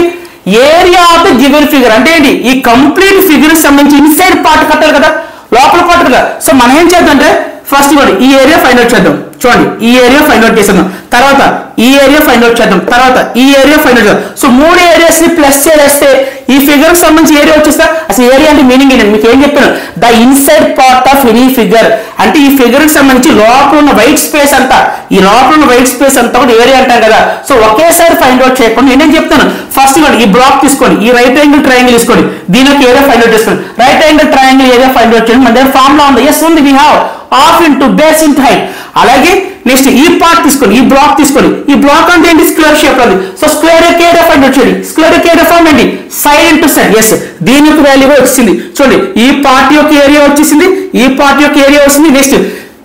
area of the given figure. అంటే ఏంటి ఈ కంప్లీట్ ఫిగర్ సంబంధించి ఇన్సైడ్ పార్ట్ కట్టాలి కదా, లోపల పార్ట్ కదా. సో మనం ఏం చేద్దాం అంటే ఫస్ట్ ఈ ఏరియా ఫైండ్ అవుట్ చేద్దాం. చూడండి ఈ ఏరియా ఫైండ్ అవుట్ చేద్దాం, తర్వాత ఈ ఏరియా ఫైండ్ అవుట్ చేద్దాం, తర్వాత ఈ ఏరియా ఫైండ్ అవుట్ చేద్దాం. సో 3 areas ని ప్లస్ చేస్తే ఈ ఫిగర్ కి సంబంధించి ఏరియా వచ్చేస్తా. అసలు ఏరియా అంటే మీనింగ్ ఏంటంటే మీకు ఏం చెప్తాను, the inside part of any figure. అంటే ఈ ఫిగర్ కి సంబంధించి లోపల ఉన్న వైట్ స్పేస్ అంతా, ఈ లోపల ఉన్న వైట్ స్పేస్ అంతా కూడా ఏరియా అంటాం కదా. సో ఒకేసారి ఫైండ్ అవుట్ చేయకుండా నేనేం చెప్తాను, ఫస్ట్ ఈ బ్లాక్ తీసుకోండి, ఈ రైట్ యాంగిల్ ట్రయాంగిల్ తీసుకోండి, దీనికి ఏరియా ఫైండ్ అవుట్ చేసుకోండి. Right angle triangle area find out చేయండి. మన దగ్గర ఫార్ములా ఉంది. ఎస్ ఉంది, we have half into base into height. అలాగే నెక్స్ట్ ఈ పార్ట్ తీసుకోండి, ఈ బ్లాక్ తీసుకోండి. ఈ బ్లాక్ అంటే ఏంటి స్క్వేర్ షేప్ అది. సో స్క్వేర్ యొక్క ఏరియా ఫైండ్ అవుట్ చేయండి. స్క్వేర్ యొక్క ఏరియా ఫార్మ్ ఏంటి సైడ్ ఇంటూ సైడ్. ఎస్, దీని యొక్క వాల్యూ వచ్చింది. చూడండి ఈ పార్ట్ యొక్క ఏరియా వచ్చేసింది, ఈ పార్ట్ యొక్క ఏరియా వస్తుంది. నెక్స్ట్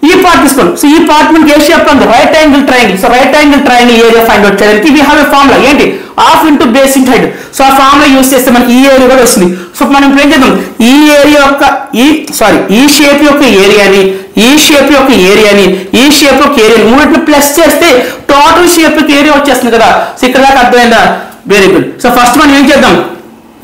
ఈ పార్ట్ తీసుకోండి. సో ఈ పార్ట్ మనకి ఏ షేప్ ఉంది right angle triangle. So right angle triangle area find out చేయడానికి వి హావ్ ఏ ఫార్ములా ఏంటి half into base into height. So ఆ ఫార్ములా యూస్ చేస్తే మనకి ఈ ఏరియా కూడా వస్తుంది. సో మనం ఇప్పుడు ఏం చేద్దాం, ఈ ఏరియా యొక్క ఈ షేప్ యొక్క ఏరియాని, ఈ షేప్ యొక్క ఏరియాని, ఈ షేప్ యొక్క ఏరియాని మూడింటిని ప్లస్ చేస్తే టోటల్ షేప్ యొక్క ఏరియా వచ్చేస్తుంది కదా. సో ఇక్కడ దాకా అర్థమైందా? Very good. సో ఫస్ట్ మనం ఏం చేద్దాం,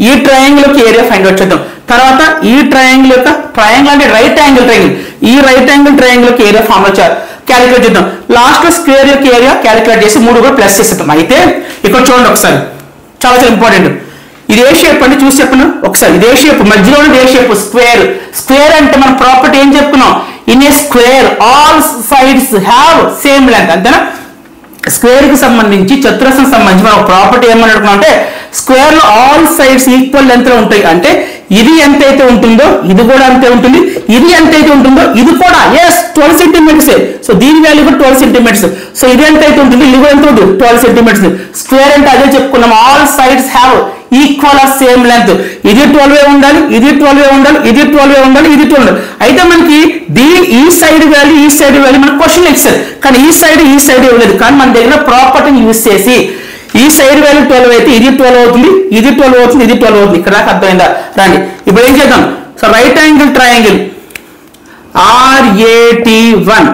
ఈ ట్రయాంగిల్ యొక్క ఏరియా ఫైండ్ అవుట్ చేద్దాం. తర్వాత ఈ ట్రయాంగిల్ యొక్క ట్రయాంగిల్ అంటే రైట్ యాంగిల్ ట్రయాంగిల్, ఈ రైట్ యాంగిల్ ట్రయాంగిల్ యొక్క ఏరియా ఫార్ములా క్యాలిక్యులేట్ చేద్దాం. లాస్ట్ లో స్క్వేర్ యొక్క ఏరియా క్యాలిక్యులేట్ చేసి 3 కూడా ప్లస్ చేసేద్దాం. అయితే ఇక్కడ చూడండి ఒకసారి, చాలా చాలా ఇంపార్టెంట్. ఇది ఏ షేప్ అంటే చూసి చెప్పను ఒకసారి. ఇదే షేప్ మధ్యలో ఏ షేప్ స్క్వేర్. స్క్వేర్ అంటే మన ప్రాపర్టీ ఏం చెప్పుకున్నాం, in a square all sides have same length అంతేనా. స్క్వేర్ కి సంబంధించి చతురస్రం సంబంధించి మనం ప్రాపర్టీ ఏమని అడుగుతున్నాం అంటే స్క్వేర్ లో ఆల్ సైడ్స్ ఈక్వల్ లెంత్ లో ఉంటాయి. అంటే ఇది ఎంతైతే ఉంటుందో ఇది కూడా అంతే ఉంటుంది, ఇది ఎంతైతే ఉంటుందో ఇది కూడా 12 సెంటీమీటర్స్. సో దీని వాల్యూ కూడా 12 సెంటీమీటర్స్. సో ఇది ఎంతైతే ఉంటుంది ఇది కూడా ఎంత ఉంటుంది 12 సెంటీమీటర్స్. స్క్వేర్ అంటే అదే చెప్పుకున్నాం, all sides have equal or same length. ఇది 12 ఉండాలి, ఇది 12 ఉండాలి, ఇది 12 ఉండాలి, ఇది 12. అయితే మనకి ఈ సైడ్ వాల్యూ ఈ సైడ్ వాల్యూ మనకు క్వశ్చన్ ఇచ్చారు, కానీ ఈ సైడ్ ఇవ్వలేదు. కానీ మన దగ్గర ప్రాపర్టీని యూజ్ చేసి ఈ సైడ్ వాల్యూ 12 అయితే ఇది 12 అవుతుంది, ఇది 12 అవుతుంది, ఇది 12 అవుతుంది. ఇక్కడ దాకా అర్థమైందా? రండి ఇప్పుడు ఏం చేద్దాం. So right angle triangle RAT1.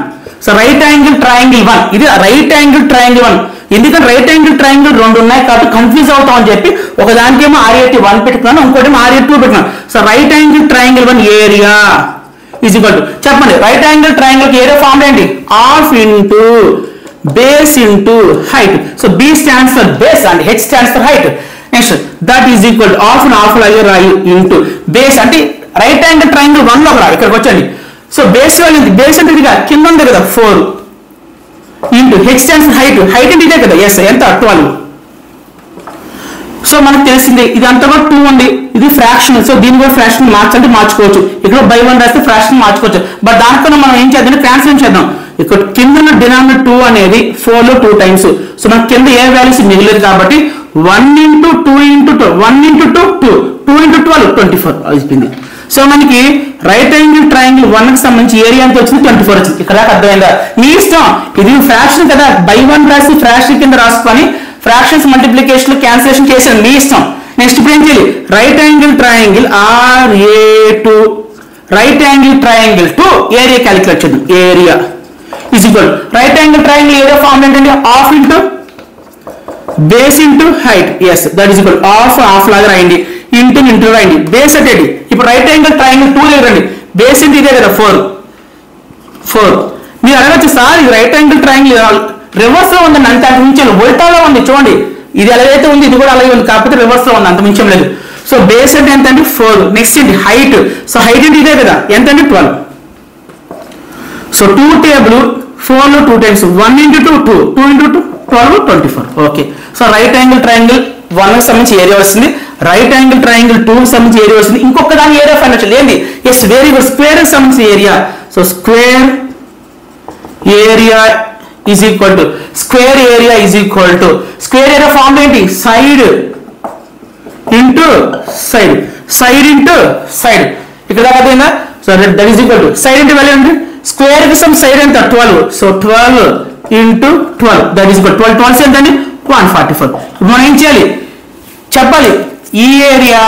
So right angle triangle 1 ఇది రైట్ యాంగిల్ ట్రయాంగిల్ 1. ఎందుకంటే రైట్ యాంగిల్ ట్రయాంగిల్ 2 ఉన్నాయి కాబట్టి కన్ఫ్యూజ్ అవుతాం అని చెప్పి ఒక దానికేమో RAT1 పెట్టుకున్నాను, ఇంకోటేమో RAT2 పెట్టుకున్నాను. So right angle triangle 1 area is equal to చెప్పండి రైట్ యాంగిల్ ట్రయాంగిల్ కి ఏరియా ఫార్ములా ఏంటి? Half into base into height. So B stands for base and H stands for height. Next that is equal to half and half layer into base అంటే right angle triangle 1 లో రా ఇక్కడికి వచ్చండి. So base value ఉంది, base అంటే ఇదిగా కింద ఉంది కదా 4 into H stands for height. Height అంటే ఇదే కదా ఎంత 12. సో మనకు తెలిసింది ఇది అంతగా 2 ఉంది, ఇది ఫ్రాక్షన్. సో దీని కూడా ఫ్రాక్షన్ మార్చంటే మార్చుకోవచ్చు, ఇక్కడ బై 1 రాస్తే ఫ్రాక్షన్ మార్చుకోవచ్చు. బట్ దానికన్నా మనం ఏం చేద్దాం ట్రాన్స్లేషన్ చేద్దాం. ఇక్కడ కింద డినామినేటర్ 2 అనేది 4 లో 2 టైమ్స్. సో మనకి కింద ఏ వాల్యూస్ మిగిలేదు కాబట్టి 1 into 2 into 2 1 into 2 2 2 into 12 24 అయిపోయింది. సో మనకి రైట్ యాంగిల్ ట్రయాంగిల్ 1 కి సంబంధించి ఏరియా ఎంత వచ్చింది 24 వచ్చింది. ఇక్కడ అర్థమైందా? మీ ఇష్టం, ఇది ఫ్రాక్షన్ కదా బై 1 రాసి ఫ్రాక్షన్ కింద రాసుకొని ఫ్రాక్షన్స్ మల్టిప్లికేషన్ క్యాన్సిలేషన్ చేసాను, మీ ఇష్టం. నెక్స్ట్ ఇప్పుడు ఏం చేయాలి? Right angle triangle RA2 right angle triangle 2 area calculate చేద్దాం. Area is equal right angle triangle area form ఏంటంటే half into base into height. yes that is equal half లాగా రాయండి, into రాయండి, base అంటే ఇప్పుడు రైట్ యాంగిల్ ట్రయాంగిల్ 2 దగ్గర రండి, base అంటే ఇదే కదా 4. మీరు అడగచ్చు సార్ ఇది రైట్ యాంగిల్ ట్రయాంగిల్ రివర్స్ లో ఉందండి, అంత మించాలి ఉల్టాలో ఉంది చూడండి, ఇది ఎలాగైతే ఉంది ఇది కూడా అలాగే ఉంది, కాకపోతే రివర్స్ లో ఉంది, అంత మించం లేదు. సో బేస్ అంటే ఎంత అంటే 4. నెక్స్ట్ ఏంటి హైట్. సో హైట్ అంటే ఇదే కదా ఎంత అంటే 12. సో 2 టేబుల్ 4 లో 2 times 1 into 2 2 2 into 2 12 24. Okay. So right angle triangle 1 కి సంబంధించి ఏరియా వస్తుంది, రైట్ యాంగిల్ ట్రయాంగిల్ 2 కి సంబంధించి ఏరియా వస్తుంది. ఇంకొక దాని ఏరియా ఫైండ్ అవుతుంది ఏంటి? ఎస్ వెరీ గుడ్, స్క్వేర్ కి సంబంధించి area. So square area is equal to square area form ఏంటి? Side into side into side. ఇక్కడ అర్థమైందా? So that is equal to side into value ఏంటి? స్క్వేర్ కి సమ్ సైడ్ ఎంత 12. So 12 into 12 that is equal 12 ఎంత అండి 144. మనం ఏం చేయాలి చెప్పాలి? ఈ ఏరియా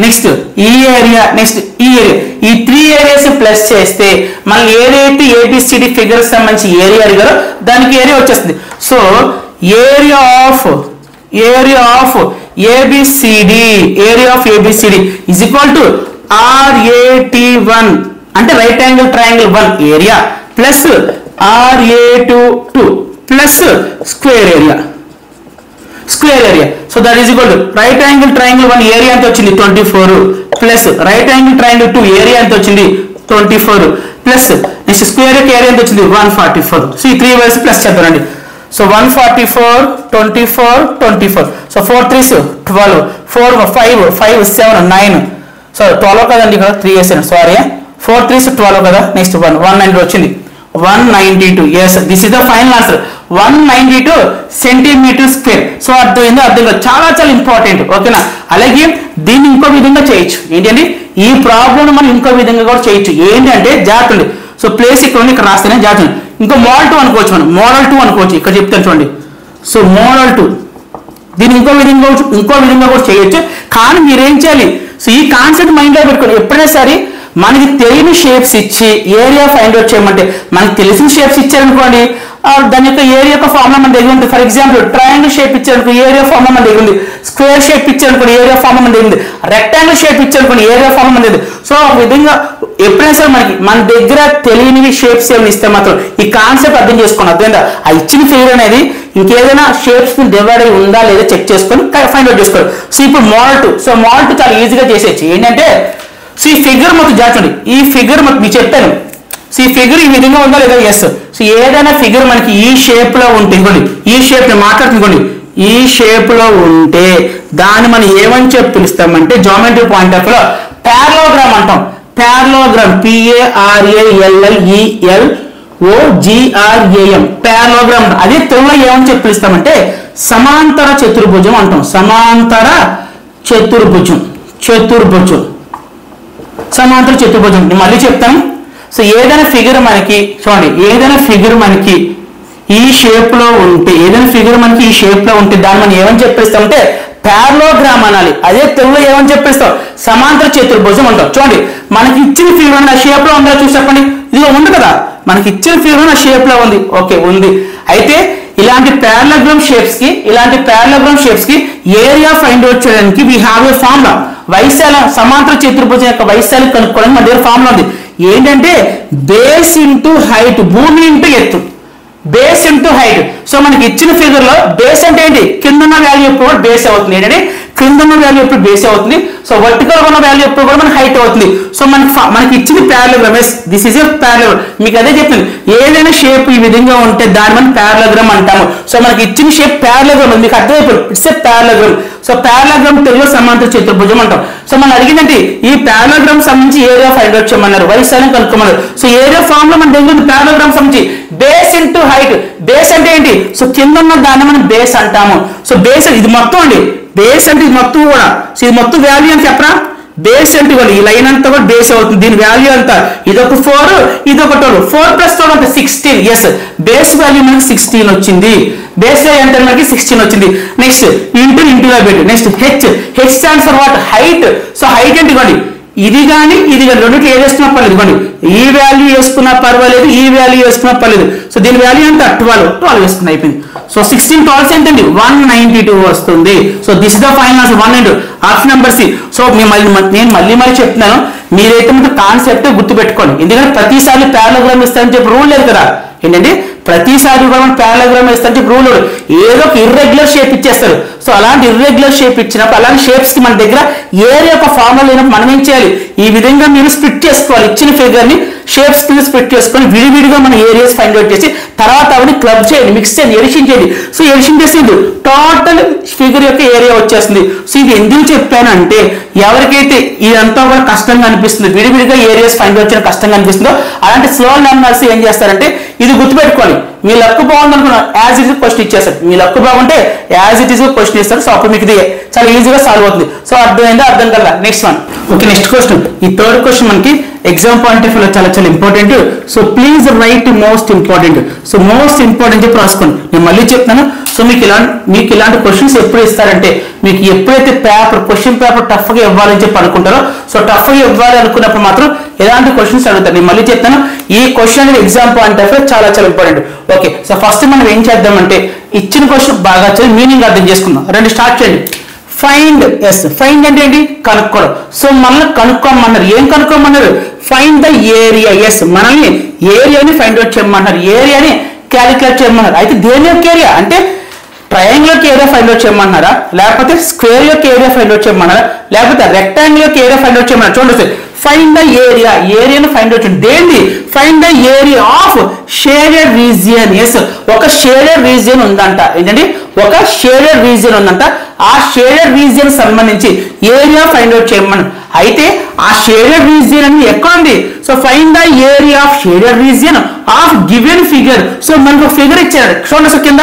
నెక్స్ట్ ఈ ఏరియా నెక్స్ట్ ఈ ఏరియా, ఈ 3 ఏరియాస్ ప్లస్ చేస్తే మనం ఏదైతే ABCD ఫిగర్స్ సంబంధించి ఏరియా అడిగారో దానికి ఏరియా వచ్చేస్తుంది. So area of ABCD is equal to RAT1 అంటే right angle triangle 1 area plus RA2 plus square area. So that is equal to right angle triangle 1 area ఎంత వచ్చింది 24 plus right angle triangle 2 area ఎంత వచ్చింది 24 plus next square area ఎంత వచ్చింది 144. So ఈ 3 vice plus చేద్దామండి. So 144 24 so 4 3s 12 4 5 7 9. So 12 కదండి ఇక్కడ 3 వేసాను సారీ 4 3s 12 కదా. నెక్స్ట్ 190 వచ్చింది 192. Yes this is the final answer 192 centimetre square. So అర్థం చాలా ఇంపార్టెంట్. ఓకేనా? అలాగే దీన్ని ఇంకో విధంగా చేయొచ్చు. ఏంటంటే ఈ ప్రాబ్లం మనం ఇంకో విధంగా కూడా చేయొచ్చు. ఏంటంటే జాగ్రత్త. సో ప్లేస్ ఇక్కడ రాస్తేనే జాగ్రత్త. ఇంకో మోడల్ 2 అనుకోవచ్చు, మనం మోడల్ 2 అనుకోవచ్చు. ఇక్కడ చెప్తాను చూడండి. సో మోడల్ 2 దీన్ని ఇంకో విధంగా కూడా చేయొచ్చు. కానీ మీరేం చేయాలి? సో ఈ కాన్సెప్ట్ మైండ్ లో పెట్టుకోండి. ఎప్పుడైనా సరే మనకి తెలియని షేప్స్ ఇచ్చి ఏరియా ఫైండ్ అవుట్ చేయమంటే మనకి తెలిసిన షేప్స్ ఇచ్చారనుకోండి దాని యొక్క ఏరియా యొక్క ఫార్ములా మన దగ్గర ఉంది. ఫర్ ఎగ్జాంపుల్ ట్రయాంగిల్ షేప్ ఇచ్చారనుకో ఏరియా ఫార్ములా మన దగ్గర ఉంది, స్క్వేర్ షేప్ ఇచ్చారనుకోండి ఏరియా ఫార్ములా మన దగ్గర ఉంది, రెక్టాంగిల్ షేప్ ఇచ్చారనుకోండి ఏరియా ఫార్ములా మన దగ్గర. సో ఆ విధంగా ఎప్పుడైనా సరే మన దగ్గర తెలియనివి షేప్స్ ఏమైనా ఇస్తే మాత్రం ఈ కాన్సెప్ట్ అర్థం చేసుకోండి. అర్థమైందా? ఆ ఇచ్చిన ఫిగర్ అనేది ఇంకేదైనా షేప్స్ డివైడ్ అయి ఉందా లేదా చెక్ చేసుకొని ఫైండ్ అవుట్ చేసుకోండి. సో ఇప్పుడు మోడల్ 2. సో మోడల్ 2 చాలా ఈజీగా చేసేయచ్చు. ఏంటంటే సో ఈ ఫిగర్ మొత్తం జాచండి. ఈ ఫిగర్ మొత్తం మీకు చెప్పాను. సో ఈ ఫిగర్ ఈ విధంగా ఉందా లేదా? ఎస్. సో ఏదైనా ఫిగర్ మనకి ఈ షేప్ లో ఉంటే ఇవ్వండి, ఈ షేప్ ని మాట్లాడుకోండి, ఈ షేప్ లో ఉంటే దాన్ని మనం ఏమని చెప్పి పిలుస్తామంటే జామెట్రీ పాయింట్ ఆఫ్ లో పారలోగ్రామ్ అంటాం. Parallelogram PARALLELOGRAM parallelogram. అదే తెలుగులో ఏమని చెప్పి పిలుస్తామంటే సమాంతర చతుర్భుజం అంటాం. సమాంతర చతుర్భుజం, చతుర్భుజం, సమాంతర చతుర్భుజం. నేను మళ్ళీ చెప్తాను. సో ఏదైనా ఫిగర్ మనకి చూడండి, ఏదైనా ఫిగర్ మనకి ఈ షేప్ లో ఉంటే, ఏదైనా ఫిగర్ మనకి ఈ షేప్ లో ఉంటే దాన్ని మనం ఏమని చెప్పిస్తామంటే పారలోగ్రామ్ అనాలి. అదే తెలుగులో ఏమని చెప్పిస్తాం? సమాంతర చతుర్భుజం అంటాం. చూడండి మనకి ఇచ్చిన ఫిగర్ ఆ షేప్ లో ఉందా చూసి చెప్పండి. ఇది ఉంది కదా, మనకి ఇచ్చిన ఫిగర్ ఆ షేప్ లో ఉంది. ఓకే ఉంది. అయితే ఇలాంటి పారలోగ్రామ్ షేప్స్ కి, ఇలాంటి పారలోగ్రామ్ షేప్స్ కి ఏరియా ఫైండ్ అవుట్ చేయడానికి వి హావ్ ఏ ఫార్ములా. వైశాల్యం, సమాంతర చతుర్భుజం యొక్క వైశాల్యం కనుక్కోవడానికి మన దగ్గర ఫార్ములా ఉంది. ఏంటంటే బేస్ ఇంటూ హైట్, భూమి ఇంటూ ఎత్తు, బేస్ ఇంటూ హైట్. సో మనకి ఇచ్చిన ఫిగర్ లో బేస్ అంటే ఏంటి? కింద ఉన్న వాల్యూ ఎప్పుడు కూడా బేస్ అవుతుంది. ఏంటంటే కింద ఉన్న వాల్యూ ఎప్పుడు బేస్ అవుతుంది. సో వర్టికల్ ఉన్న వాల్యూ ఎప్పుడు కూడా మనకి హైట్ అవుతుంది. సో మనకి ఇచ్చిన parallelogram, this is a parallelogram. మీకు అదే చెప్తుంది, ఏదైనా షేప్ ఈ విధంగా ఉంటే దాన్ని మనం పారలోగ్రామ్ అంటాము. సో మనకి ఇచ్చిన షేప్ పారలోగ్రామ్, మీకు అర్థమైపోయింది, it's a parallelogram. So parallelogram తెలుగులో సమాంతర చతుర్భుజం అంటాం. సో మనం అడిగిందంటే ఈ పారలోగ్రామ్ సంబంధించి ఏరియా ఫైండ్ అవుట్ చేయమన్నారు, వైశాల్యం కనుక్కోమన్నారు. సో ఏరియా ఫార్మ్ లో మన దగ్గర పారలోగ్రామ్ సంబంధించి బేస్ ఇంటూ హైట్. బేస్ అంటే ఏంటి? సో కింద ఉన్న దాన్ని మనం బేస్ అంటాము. సో బేస్ ఇది మొత్తం అండి, బేస్ అంటే ఇది మొత్తం కూడా. సో ఇది మొత్తం వాల్యూ అని చెప్పరా? బేస్ అంటే ఈ లైన్ అంతా కూడా బేస్ అవుతుంది. దీని వాల్యూ అంతా ఇదొక 4, ఇదొక 12, 4 + 12 అంటే 16. ఎస్, బేస్ వాల్యూ మనకి 16 వచ్చింది. బేస్ వాల్యూ అంటే మనకి 16 వచ్చింది. నెక్స్ట్ ఇంటూగా పెట్టు. Next H stands for what? Height. So height అంటే ఇవ్వండి, ఇది కానీ ఇది కానీ రెండింటి ఏది వేసుకున్నా పర్లేదు. ఇవ్వండి, ఈ వాల్యూ వేసుకున్నా పర్వాలేదు, ఈ వాల్యూ వేసుకున్నా పర్లేదు. సో దీని వాల్యూ ఎంత? 12 వేసుకున్నా అయిపోయింది. సో 16 12 ఎంతండి? 192 వస్తుంది. So this is the final answer 192. Option number C. So నేను మళ్ళీ చెప్తున్నాను, మీరైతే ముందు కాన్సెప్ట్ గుర్తుపెట్టుకోండి. ఎందుకంటే ప్రతిసారి పారలోగ్రామ్ ఇస్తారని చెప్పి రూల్ లేదు కదా. ఏంటంటే ప్రతిసారి కూడా మనం పారలోగ్రామ్ ఇస్తారని చెప్పి రూల్ లేదు. ఏదో ఒక ఇర్రెగ్యులర్ షేప్ ఇచ్చేస్తారు. సో అలాంటి ఇర్రెగ్యులర్ షేప్ ఇచ్చినప్పుడు అలాంటి షేప్స్ కి మన దగ్గర ఏరియా యొక్క ఫార్ములా లేనప్పుడు మనం ఏం చేయాలి? ఈ విధంగా మీరు స్ప్లిట్ చేసుకోవాలి. ఇచ్చిన ఫిగర్ ని షేప్స్ కింద స్ప్లిట్ చేసుకొని విడివిడిగా మన ఏరియాస్ ఫైండ్ అవుట్ చేసి తర్వాత అవన్నీ క్లబ్ చేయండి, మిక్స్ చేయండి, ఎడిషన్ చేయండి. సో ఎడిషన్ చేసేది టోటల్ ఫిగర్ యొక్క ఏరియా వచ్చేస్తుంది. సో ఇది ఎందుకు చెప్పానంటే ఎవరికైతే ఇదంతా కూడా కష్టంగా అనిపిస్తుంది, విడివిడిగా ఏరియాస్ ఫైండ్ అవుట్ చేయడం కష్టంగా అనిపిస్తుందో అలాంటి స్లో లెర్నర్స్ ఏం చేస్తారంటే ఇది గుర్తుపెట్టుకోవాలి. మీ లక్ బాగుందనుకున్నా యాజ్ ఇట్ ఇస్ క్వశ్చన్ ఇచ్చేస్తారు. మీ లక్ బాగుంటే యాజ్ ఇట్ ఇస్ క్వశ్చన్ ఇస్తారు. సో అప్పుడు మీకు ఇది చాలా ఈజీగా సాల్వ్ అవుతుంది. సో అర్థమైందా? అర్థం కదా? Next one. Okay, next question. ఈ థర్డ్ క్వశ్చన్ మనకి ఎగ్జామ్ పాయింట్ ఆఫ్ వ్యూ చాలా important. So please write most important. So most important చెప్పి రాసుకోండి. నేను మళ్ళీ చెప్తాను. సో మీకు ఇలాంటి క్వశ్చన్స్ ఎప్పుడు ఇస్తారంటే మీకు ఎప్పుడైతే క్వశ్చన్ పేపర్ టఫ్ గా ఇవ్వాలని చెప్పి అనుకుంటారో, సో టఫ్ గా ఇవ్వాలి అనుకున్నప్పుడు మాత్రం ఎలాంటి క్వశ్చన్స్ అడుగుతారు. నేను మళ్ళీ చెప్తాను, ఈ క్వశ్చన్ అనేది ఎగ్జామ్ పాయింట్ ఆఫ్ వ్యూ చాలా ఇంపార్టెంట్. ఓకే, సో ఫస్ట్ మనం ఏం చేద్దామంటే ఇచ్చిన క్వశ్చన్ బాగా చదివి మీనింగ్ అర్థం చేసుకుందాం. రండి స్టార్ట్ చేయండి. ఫైండ్. ఎస్, ఫైండ్ అంటే ఏంటి? కనుక్కోవడం. సో మనల్ని కనుక్కోమన్నారు. ఏం కనుక్కోమన్నారు? Find the area. ఎస్, మనల్ని ఏరియాని ఫైండ్ అవుట్ చేయమన్నారు, ఏరియాని క్యాలిక్యులేట్ చేయమన్నారు. అయితే దేని యొక్క ఏరియా అంటే ట్రయాంగిల్ యొక్క ఏరియా ఫైండ్ అవుట్ చేయమన్నారా, లేకపోతే స్క్వేర్ యొక్క ఏరియా ఫైండ్ అవుట్ చేయమన్నారా, లేకపోతే రెక్టాంగిల్ యొక్క ఏరియా ఫైండ్ అవుట్ చేయమన్నారు? చూడండి, ఫైండ్ ద ఏరియా, ఏరియాను ఫైండ్ అవుట్ చేయండి. దేన్ని? Find the area of shaded region. Yes, ఒక షేడెడ్ రీజియన్ ఉందంట. ఏంటంటే ఒక షేడెడ్ రీజియన్ ఉందంట. ఆ షేడెడ్ రీజియన్ సంబంధించి ఏరియా ఫైండ్ అవుట్ చేయమని. అయితే ఆ షేడెడ్ రీజియన్ అనేది ఎక్కడ ఉంది? So find the area of shaded region of given figure. So మనకు ఒక ఫిగర్ ఇచ్చారు చూడండి. సో కింద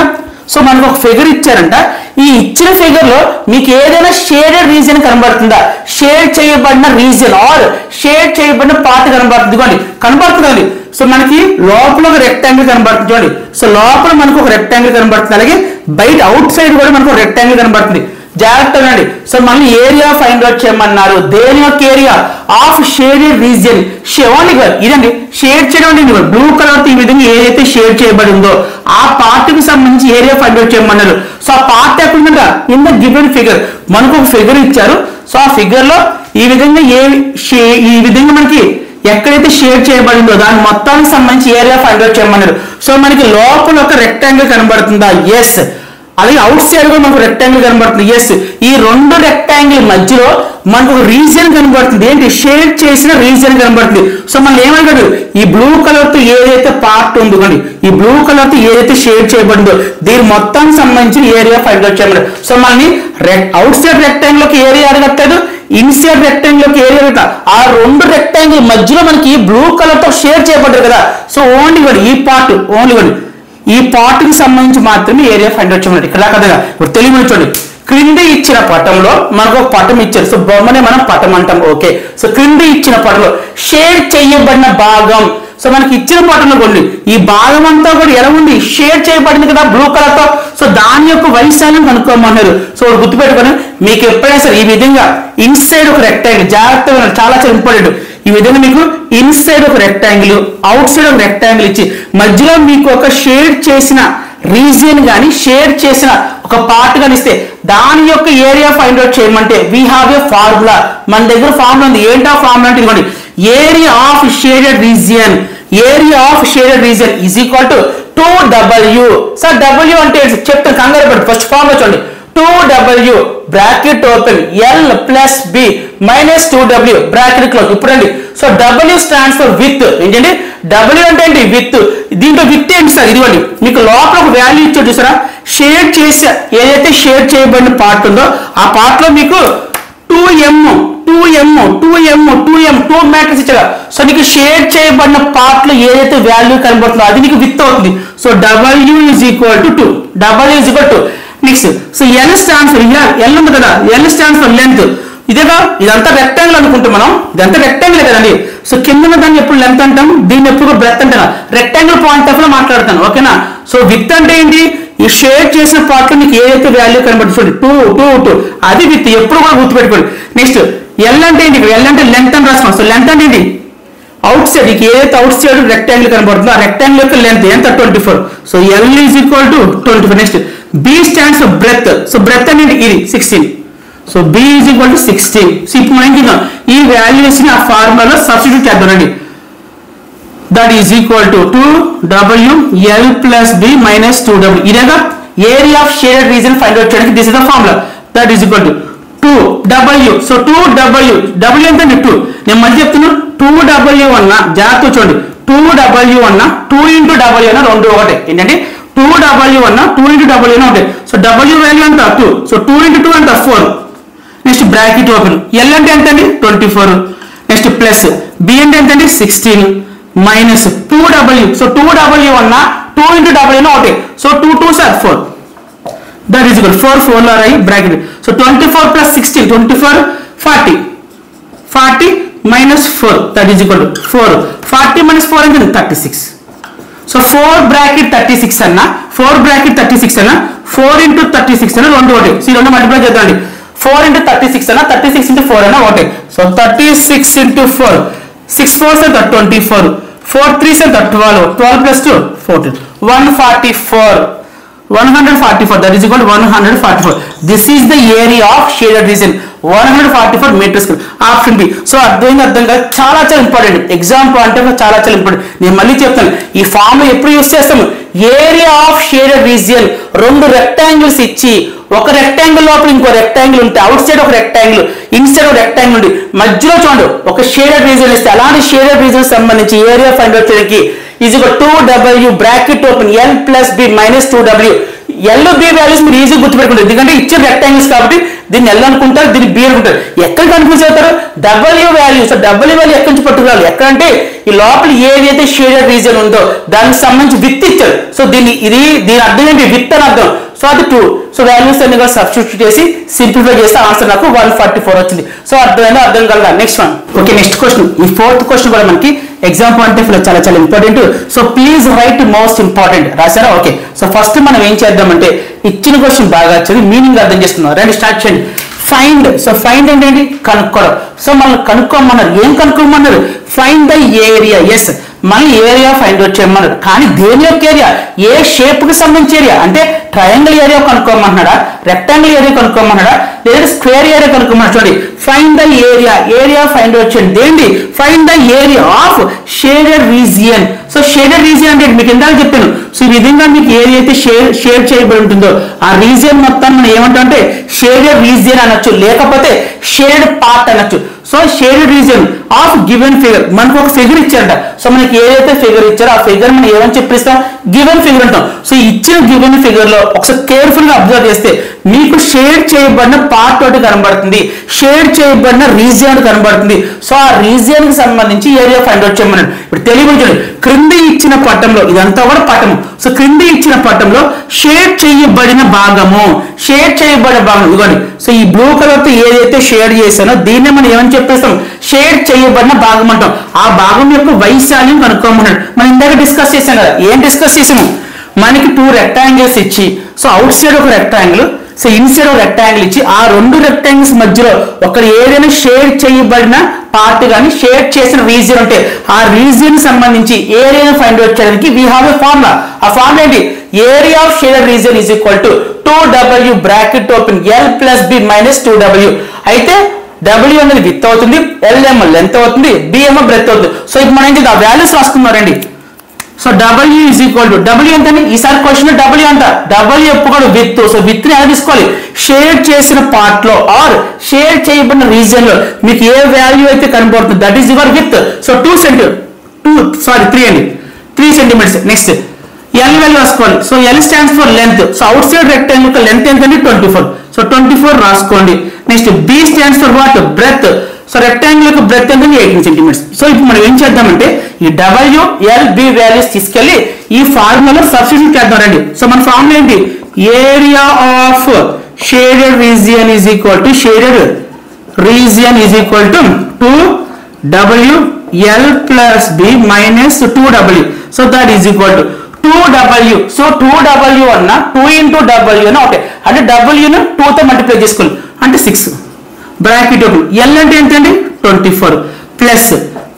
సో మనకు ఒక ఫిగర్ ఇచ్చారంట. ఈ ఇచ్చిన ఫిగర్ లో మీకు ఏదైనా షేడెడ్ రీజియన్ కనబడుతుందా? షేడ్ చేయబడిన రీజియన్ ఆర్ షేడ్ చేయబడిన పార్ట్ కనబడుతుంది. కనబడుతుంది. సో మనకి లోపల ఒక రెక్టాంగిల్ కనబడుతుంది చూడండి. సో లోపల మనకు ఒక రెక్టాంగిల్ కనబడుతుంది, అలాగే బయట అవుట్ సైడ్ కూడా మనకు ఒక రెక్టాంగిల్ కనబడుతుంది. జాగ్రత్తగా అండి. సో మళ్ళీ ఏరియా ఫైండ్ అవుట్ చేయమన్నారు. దేని యొక్క ఏరియా? Of shaded region. ఇదండి షేడ్ చేయడం. బ్లూ కలర్ ఈ విధంగా ఏదైతే షేడ్ చేయబడిందో ఆ పార్ట్ కి సంబంధించి ఏరియా ఫైండ్ అవుట్ చేయమన్నారు. సో ఆ పార్ట్ ఎక్కడుందంట? In the given figure. మనకు ఒక ఫిగర్ ఇచ్చారు. సో ఆ ఫిగర్ లో ఈ విధంగా ఈ విధంగా మనకి ఎక్కడైతే షేడ్ చేయబడిందో దాని మొత్తానికి సంబంధించి ఏరియా ఫైండ్ అవుట్ చేయమన్నారు. సో మనకి లోపల ఒక రెక్టాంగిల్ కనబడుతుందా? ఎస్. అలాగే అవుట్ సైడ్ కూడా మనకు రెక్టాంగిల్ కనబడుతుంది. ఎస్, ఈ రెండు రెక్టాంగిల్ మధ్యలో మనకు ఒక రీజియన్ కనబడుతుంది. ఏంటి? షేడ్ చేసిన రీజియన్ కనబడుతుంది. సో మనం ఏమంటాడు, ఈ బ్లూ కలర్ తో ఏదైతే పార్ట్ ఉందో కానీ ఈ బ్లూ కలర్ తో ఏదైతే షేడ్ చేయబడిందో దీని మొత్తానికి సంబంధించిన ఏరియా ఫైండ్ అవుట్ చేయమన్నాడు. సో మనల్ని అవుట్ సైడ్ రెక్టాంగిల్ లోకి ఏరియా అడగట్లేదు, ఇన్సైడ్ రెక్టాంగిల్ లోకి ఏరియా అడగట. ఆ రెండు రెక్టాంగిల్ మధ్యలో మనకి బ్లూ కలర్ తో షేడ్ చేయబడ్డారు కదా. సో ఓన్లీ ఈ పార్ట్, ఈ పార్ట్ కి సంబంధించి మాత్రమే ఏరియా ఫైండ్ అవుట్ చేయమన్నాడు. ఇక్కడ కదా ఇప్పుడు తెలుగు చూడండి, క్రింది ఇచ్చిన పటంలో మనకు ఒక పటం ఇచ్చారు. సో బొమ్మనే మనం పటం అంటాం. ఓకే, సో క్రింది ఇచ్చిన పటంలో షేడ్ చేయబడిన భాగం. సో మనకి ఇచ్చిన పటంలో కొన్ని ఈ భాగం అంతా కూడా ఎలా ఉంది? షేడ్ చేయబడింది కదా బ్లూ కలర్ తో. సో దాని యొక్క వైశాల్యం కనుక్కోమన్నారు. సో గుర్తుపెట్టుకొని మీకు ఎప్పుడైనా సరే ఈ విధంగా ఇన్సైడ్ ఒక రెక్టాంగిల్, జాగ్రత్తగా చాలా చాలా ఇంపార్టెంట్. ఈ విధంగా మీకు ఇన్సైడ్ ఒక రెక్టాంగిల్, అవుట్ సైడ్ ఒక రెక్టాంగిల్ ఇచ్చి మధ్యలో మీకు ఒక షేడ్ చేసిన రీజియన్ కానీ షేడ్ చేసిన ఒక పార్ట్ కానీ ఇస్తే దాని యొక్క ఏరియా ఫైండ్ అవుట్ చేయమంటే వీ హ్యావ్ ఏ ఫార్ములా. మన దగ్గర ఫార్ములా ఉంది. ఏంటా ఫార్ములా అంటే ఇదిగోండి, area of shaded region, area of shaded region is equal to 2W. Sir W అంటే చెప్తాను, కంగారు పడి ఫస్ట్ ఫార్ములా చూడండి. 2W bracket open L plus B minus 2W bracket close. ఇప్పుడండి so W stands for width. ఏంటంటే W అంటే ఏంటి? With. దీంట్లో విత్ ఏంటి సార్? ఇదిగోండి మీకు లోపల ఒక వాల్యూ ఇచ్చాడు చూసారా, షేడ్ చేసే ఏదైతే షేడ్ చేయబడిన పార్ట్ ఉందో ఆ పార్ట్ లో మీకు 2M మ్యాట్రిక్స్ ఇచ్చారు. సో నీకు షేడ్ చేయబడిన పార్ట్ లో ఏదైతే వాల్యూ కనబడుతుందో అది నీకు విత్ అవుతుంది. So W is equal to 2. W is equal to next. So L stands for L ఉంది కదా, L స్టాండ్స్ ఫర్ లెంత్. ఇదేగా ఇదంతా రెక్టాంగిల్ అనుకుంటాం మనం, ఇదంతా రెక్టాంగిల్ కదండి. సో కింద దాన్ని ఎప్పుడు లెంత్ అంటాం, దీన్ని ఎప్పుడు బ్రెత్ అంటాం. రెక్టాంగిల్ పాయింట్ ఆఫ్ లో మాట్లాడతాను. ఓకేనా? సో విత్ అంటే ఏంటి? ఈ షేడ్ చేసిన పార్ట్ లో మీకు ఏదైతే వాల్యూ కనబడుతుంది 2 అది విత్. ఎప్పుడు కూడా గుర్తుపెట్టుకోండి. నెక్స్ట్ L అంటే ఏంటి? L అంటే లెంత్ అని రాస్తాం. సో లెంత్ అంటే ఏంటి? అవుట్ సైడ్, మీకు ఏదైతే అవుట్ సైడ్ రెక్టాంగిల్ కనబడుతుందో ఆ రెక్టాంగిల్ యొక్క లెంత్ ఎంత? 24. So L is equal to 24. Next B stands for breadth. So breadth అనేది ఇది 16. So B is equal to 16. So ఇప్పుడు మనం చూద్దాం ఈ వాల్యూస్ ని ఆ ఫార్ములాలో సబ్స్టిట్యూట్ చేద్దామండి. That is equal to 2W L plus B minus 2W. ఇదేగా area of shaded region find out చేయడానికి this is the formula. That is equal to 2W. So 2W, W ఎంత? 2. నేను మళ్ళీ చెప్తున్నాను, 2W అన్న జాగ్రత్త చూడండి, 2W అన్న 2 ఇంటూ W అన్న రెండు ఒకటే. ఏంటంటే 2W అన్న 2 ఇంటూ W అన్న ఒకటే. సో W వాల్యూ అంతా 2. సో 2 ఇంటూ 2 అంతా 4. Next bracket open. L అంటే ఎంత అండి? 24. నెక్స్ట్ ప్లస్ B అంటే ఎంత అండి? 16 మైనస్ 2W. సో 2W అన్న 2 ఇంటూ W అన్న ఒకటే. So 2 2 sir 4. That is equal 4 4 లో రాయి bracket. So 24 plus 16 24 40 minus 4 that is equal to 4. 40 minus 4 అంటే 36. సో 4 బ్రాకెట్ 36 అన్న 4 బ్రాకెట్ 36 అన్న 4 ఇంటూ 36 అన్న రెండు ఒకటి. సో ఈ రెండు మల్టిప్లై చేద్దామండి. 4 ఇంటూ 36 అన్న 36 ఇంటూ 4 అన్న ఒకటి. సో 36 ఇంటూ 4 6 4 ఎంత? 24. 4 3 ఎంత? 12. 12 plus 2 14. 144. That is equal to 144. This is the area of shaded region. 144 meters. Option B. So అర్థం కాదు, చాలా ఇంపార్టెంట్. ఎగ్జాంపుల్ అంటే చాలా ఇంపార్టెంట్. నేను మళ్ళీ చెప్తాను, ఈ ఫార్మ్ ఎప్పుడు యూస్ చేస్తాము? Area of shaded region. రెండు రెక్టాంగిల్స్ ఇచ్చి ఒక రెక్టాంగిల్ లోపల ఇంకో రెక్టాంగిల్ ఉంటే అవుట్ సైడ్ ఒక రెక్టాంగిల్, ఇన్సైడ్ ఒక రెక్టాంగిల్ ఉంది, మధ్యలో చూడండి ఒక షేడెడ్ రీజియన్ ఇస్తే అలాంటి షేడెడ్ రీజియన్ సంబంధించి ఏరియా ఫైండ్ అవుట్ చేయడానికి is equal to 2W bracket open L plus B minus 2W. L B values మీరు ఈజీ గుర్తుపెట్టుకుంటారు, ఎందుకంటే ఇచ్చే రెక్టాంగిల్స్ కాబట్టి దీన్ని L అనుకుంటారు, దీన్ని B అనుకుంటారు. ఎక్కడ కన్ఫ్యూజ్ అవుతారు? W value. So W value ఎక్కడి నుంచి పట్టుకురావాలి? ఎక్కడంటే ఈ లోపల ఏదైతే షేడెడ్ రీజియన్ ఉందో దానికి సంబంధించి విత్ ఇచ్చారు. సో దీని అర్థం ఏంటి? విత్ అని అర్థం. సో అది 2. సో వాల్యూస్ అన్ని కూడా సబ్స్టిట్యూట్ చేసి సింప్లిఫై చేస్తే ఆన్సర్ నాకు 144 వచ్చింది. సో అర్థమైందా? అర్థం కలదా? Next one. Okay, next question. ఈ ఫోర్త్ క్వశ్చన్ కూడా మనకి ఎగ్జాంపుల్ అంటే చాలా important. So please write most important. రాశారా? ఓకే. సో ఫస్ట్ మనం ఏం చేద్దామంటే ఇచ్చిన క్వశ్చన్ బాగా చదివి మీనింగ్ అర్థం చేసుకుందాం. రండి స్టార్ట్ చేయండి. ఫైండ్. సో ఫైండ్ ఏంటండి? కనుక్కోవడం. సో మనం కనుక్కోమన్నారు. ఏం కనుక్కోమన్నారు? Find the area. ఎస్, మన ఏరియా ఫైండ్ అవుట్ చేయమన్నాడు. కానీ దేని యొక్క ఏరియా? ఏ షేప్ కి సంబంధించి ఏరియా అంటే ట్రయాంగిల్ ఏరియా కనుక్కోమన్నాడా, రెక్టాంగిల్ ఏరియా కనుక్కోమన్నాడా, లేదా స్క్వేర్ ఏరియా కనుక్కోమన్నాడు. చూడండి, find the area, area find out చేయండి. దేండి? Find the area of shaded region. So shaded region అంటే మీకు ఇందాక చెప్పాను. సో ఈ విధంగా మీకు ఏరియా అయితే షేడ్ చేయబడి ఉంటుందో ఆ రీజియన్ మొత్తం మనం ఏమంటాం అంటే షేడెడ్ రీజియన్ అనొచ్చు, లేకపోతే షేడ్ పార్ట్ అనొచ్చు. So shaded region of given figure. మనకు ఒక ఫిగర్ ఇచ్చారంట. సో మనకి ఏదైతే ఫిగర్ ఇచ్చారో ఆ ఫిగర్ మనం ఏమని చెప్పిస్తాం? గివెన్ ఫిగర్ అంటాం. సో ఇచ్చిన గివెన్ ఫిగర్ లో ఒకసారి కేర్ఫుల్ గా అబ్జర్వ్ చేస్తే మీకు షేడ్ చేయబడిన పార్ట్ ఒకటి కనబడుతుంది, షేడ్ చేయబడిన రీజియన్ కనబడుతుంది. సో ఆ రీజియన్ కి సంబంధించి ఏరియా ఫైండ్ అవుట్ చేయమన్నాడు. ఇప్పుడు తెలియజేయండి, క్రింది ఇచ్చిన పటంలో, ఇదంతా కూడా పటము. సో క్రింది ఇచ్చిన పటంలో షేడ్ చేయబడిన భాగము, షేడ్ చేయబడిన భాగం ఇవ్వండి. సో ఈ బ్లూ కలర్ తో ఏదైతే షేడ్ చేశానో దీన్ని మనం ఏమని చెప్పేస్తాం? షేడ్ చేయబడిన భాగం అంటాం. ఆ భాగం యొక్క వైశాల్యం కనుక్కోమన్నాడు. మనం ఇందాక డిస్కస్ చేసాం కదా. ఏం డిస్కస్ చేసాము? మనకి 2 రెక్టాంగిల్స్ ఇచ్చి, సో అవుట్ సైడ్ ఒక రెక్టాంగిల్, సో ఇన్సైడ్ ఒక రెక్టాంగిల్ ఇచ్చి, ఆ 2 రెక్టాంగిల్స్ మధ్యలో ఒక ఏదైనా షేడ్ చేయబడిన పార్ట్ కానీ షేడ్ చేసిన రీజియన్ ఉంటే ఆ రీజియన్ సంబంధించి ఏరియాను ఫైండ్ అవుట్ చేయడానికి వీ హావ్ ఎ ఫార్ములా. ఆ ఫార్ములా ఏంటి? Area of shaded region is equal to 2w bracket open l plus b minus 2w. అయితే w అనేది విత్ అవుతుంది, l ఏమో లెంత్ అవుతుంది, b ఏమో బ్రెత్ అవుతుంది. సో ఇప్పుడు మనం ఏంటి? ఆ వాల్యూస్ రాసుకున్నారండి. So w is equal to w ఎంతండి? ఈసారి క్వశ్చన్ w అంట. w ఎప్పుడు విత్. సో విత్ ని ఎలా తీసుకోవాలి? షేడ్ చేసిన పార్ట్ లో ఆర్ షేడ్ చేయబడిన రీజియన్ లో మీకు ఏ వాల్యూ అయితే కనబడుతుంది that is your width. So 3 అండి, 3 సెంటీమీటర్స్. నెక్స్ట్ l వాల్యూ రాసుకోవాలి. So l stands for length. So outside rectangle యొక్క లెంత్ ఎంతండి? 24. సో 24 రాసుకోండి. Next b stands for what? Breadth. So rectangle యొక్క బ్రెత్ ఎంతండి? 18 సెంటీమీటర్స్. సో ఇప్పుడు మనం ఏం చేద్దామంటే ఈ w, l, b వాల్యూస్ తీసుకెళ్లి ఈ ఫార్ములాలో సబ్స్టిట్యూట్ చేద్దాం రండి. సో మన ఫార్ములా ఏంటి? Area of shaded region is equal to shaded region is equal to 2w l plus b minus 2w. So that is equal to 2w. So 2w అన్న 2 into w అన్న ఒకటే, అంటే w ను 2 తో multiply చేసుకోవాలి అంటే 6 bracket open. l అంటే ఎంతండి? 24 ప్లస్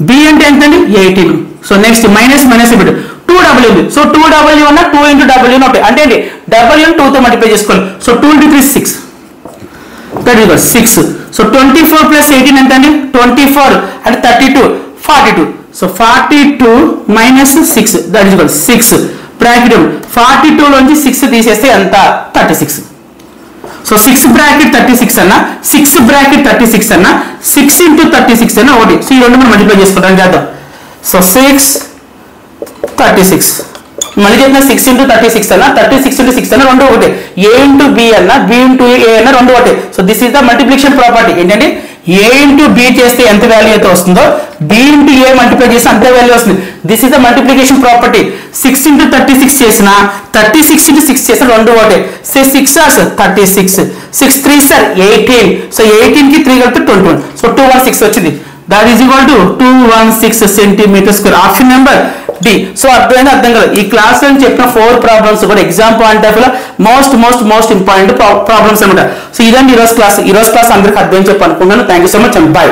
b అంటే ఎంతండి? 18. సో నెక్స్ట్ మైనస్ ఇప్పుడు 2w ఉంది. సో 2w అన్న 2 into w ను ఒకటే, అంటే ఏంటి? w ను 2 తో మల్టిప్లై చేసుకోవాలి. So 2 into 3 6, that is 6. So 24 plus 18 ఎంతండి? 24 అంటే 32, 42. So 42 minus 6 that is 6 bracket. 42 లోంచి 6 తీసేస్తే ఎంత? 36. సో 6 బ్రాకెట్ 36 అన్న, 6 బ్రాకెట్ 36 అన్న, 6 into 36 అన్న ఒకటి. సో ఈ రెండు మనం మల్టిప్లై చేసుకుంటాం చేద్దాం. సో 6 36 మళ్ళీ చెప్పిన 6 into 36 అన్న, 36 into 6 అన్న రెండు ఒకటి. a into b అన్న, b into a అన్న రెండు ఒకటి. So this is the multiplication property. ఏంటంటే a into b చేస్తే ఎంత వాల్యూ అయితే వస్తుందో b into a మల్టిప్లై చేస్తే అంతే వాల్యూ వస్తుంది. This is the multiplication property. 6 into 36 చేసిన, 36 into 6 చేసిన రెండు ఒకటి. 6 are 36, 6 3s are 18. సో 18 కి 3 కలిపితే 21. సో 216 వచ్చింది. That is equal to 216 centimetre square. Option number D. So అర్థమైంది? అర్థం కదా. ఈ క్లాస్ లో చెప్పిన 4 ప్రాబ్లమ్స్ కూడా ఎగ్జామ్ పాయింట్ ఆఫ్ లో మోస్ట్ ఇంపార్టెంట్ ప్రాబ్లమ్స్ అనమాట. సో ఇదండి ఈరోజు క్లాస్. అందరికి అర్థం చెప్పాలనుకున్నాను. Thank you so much and bye.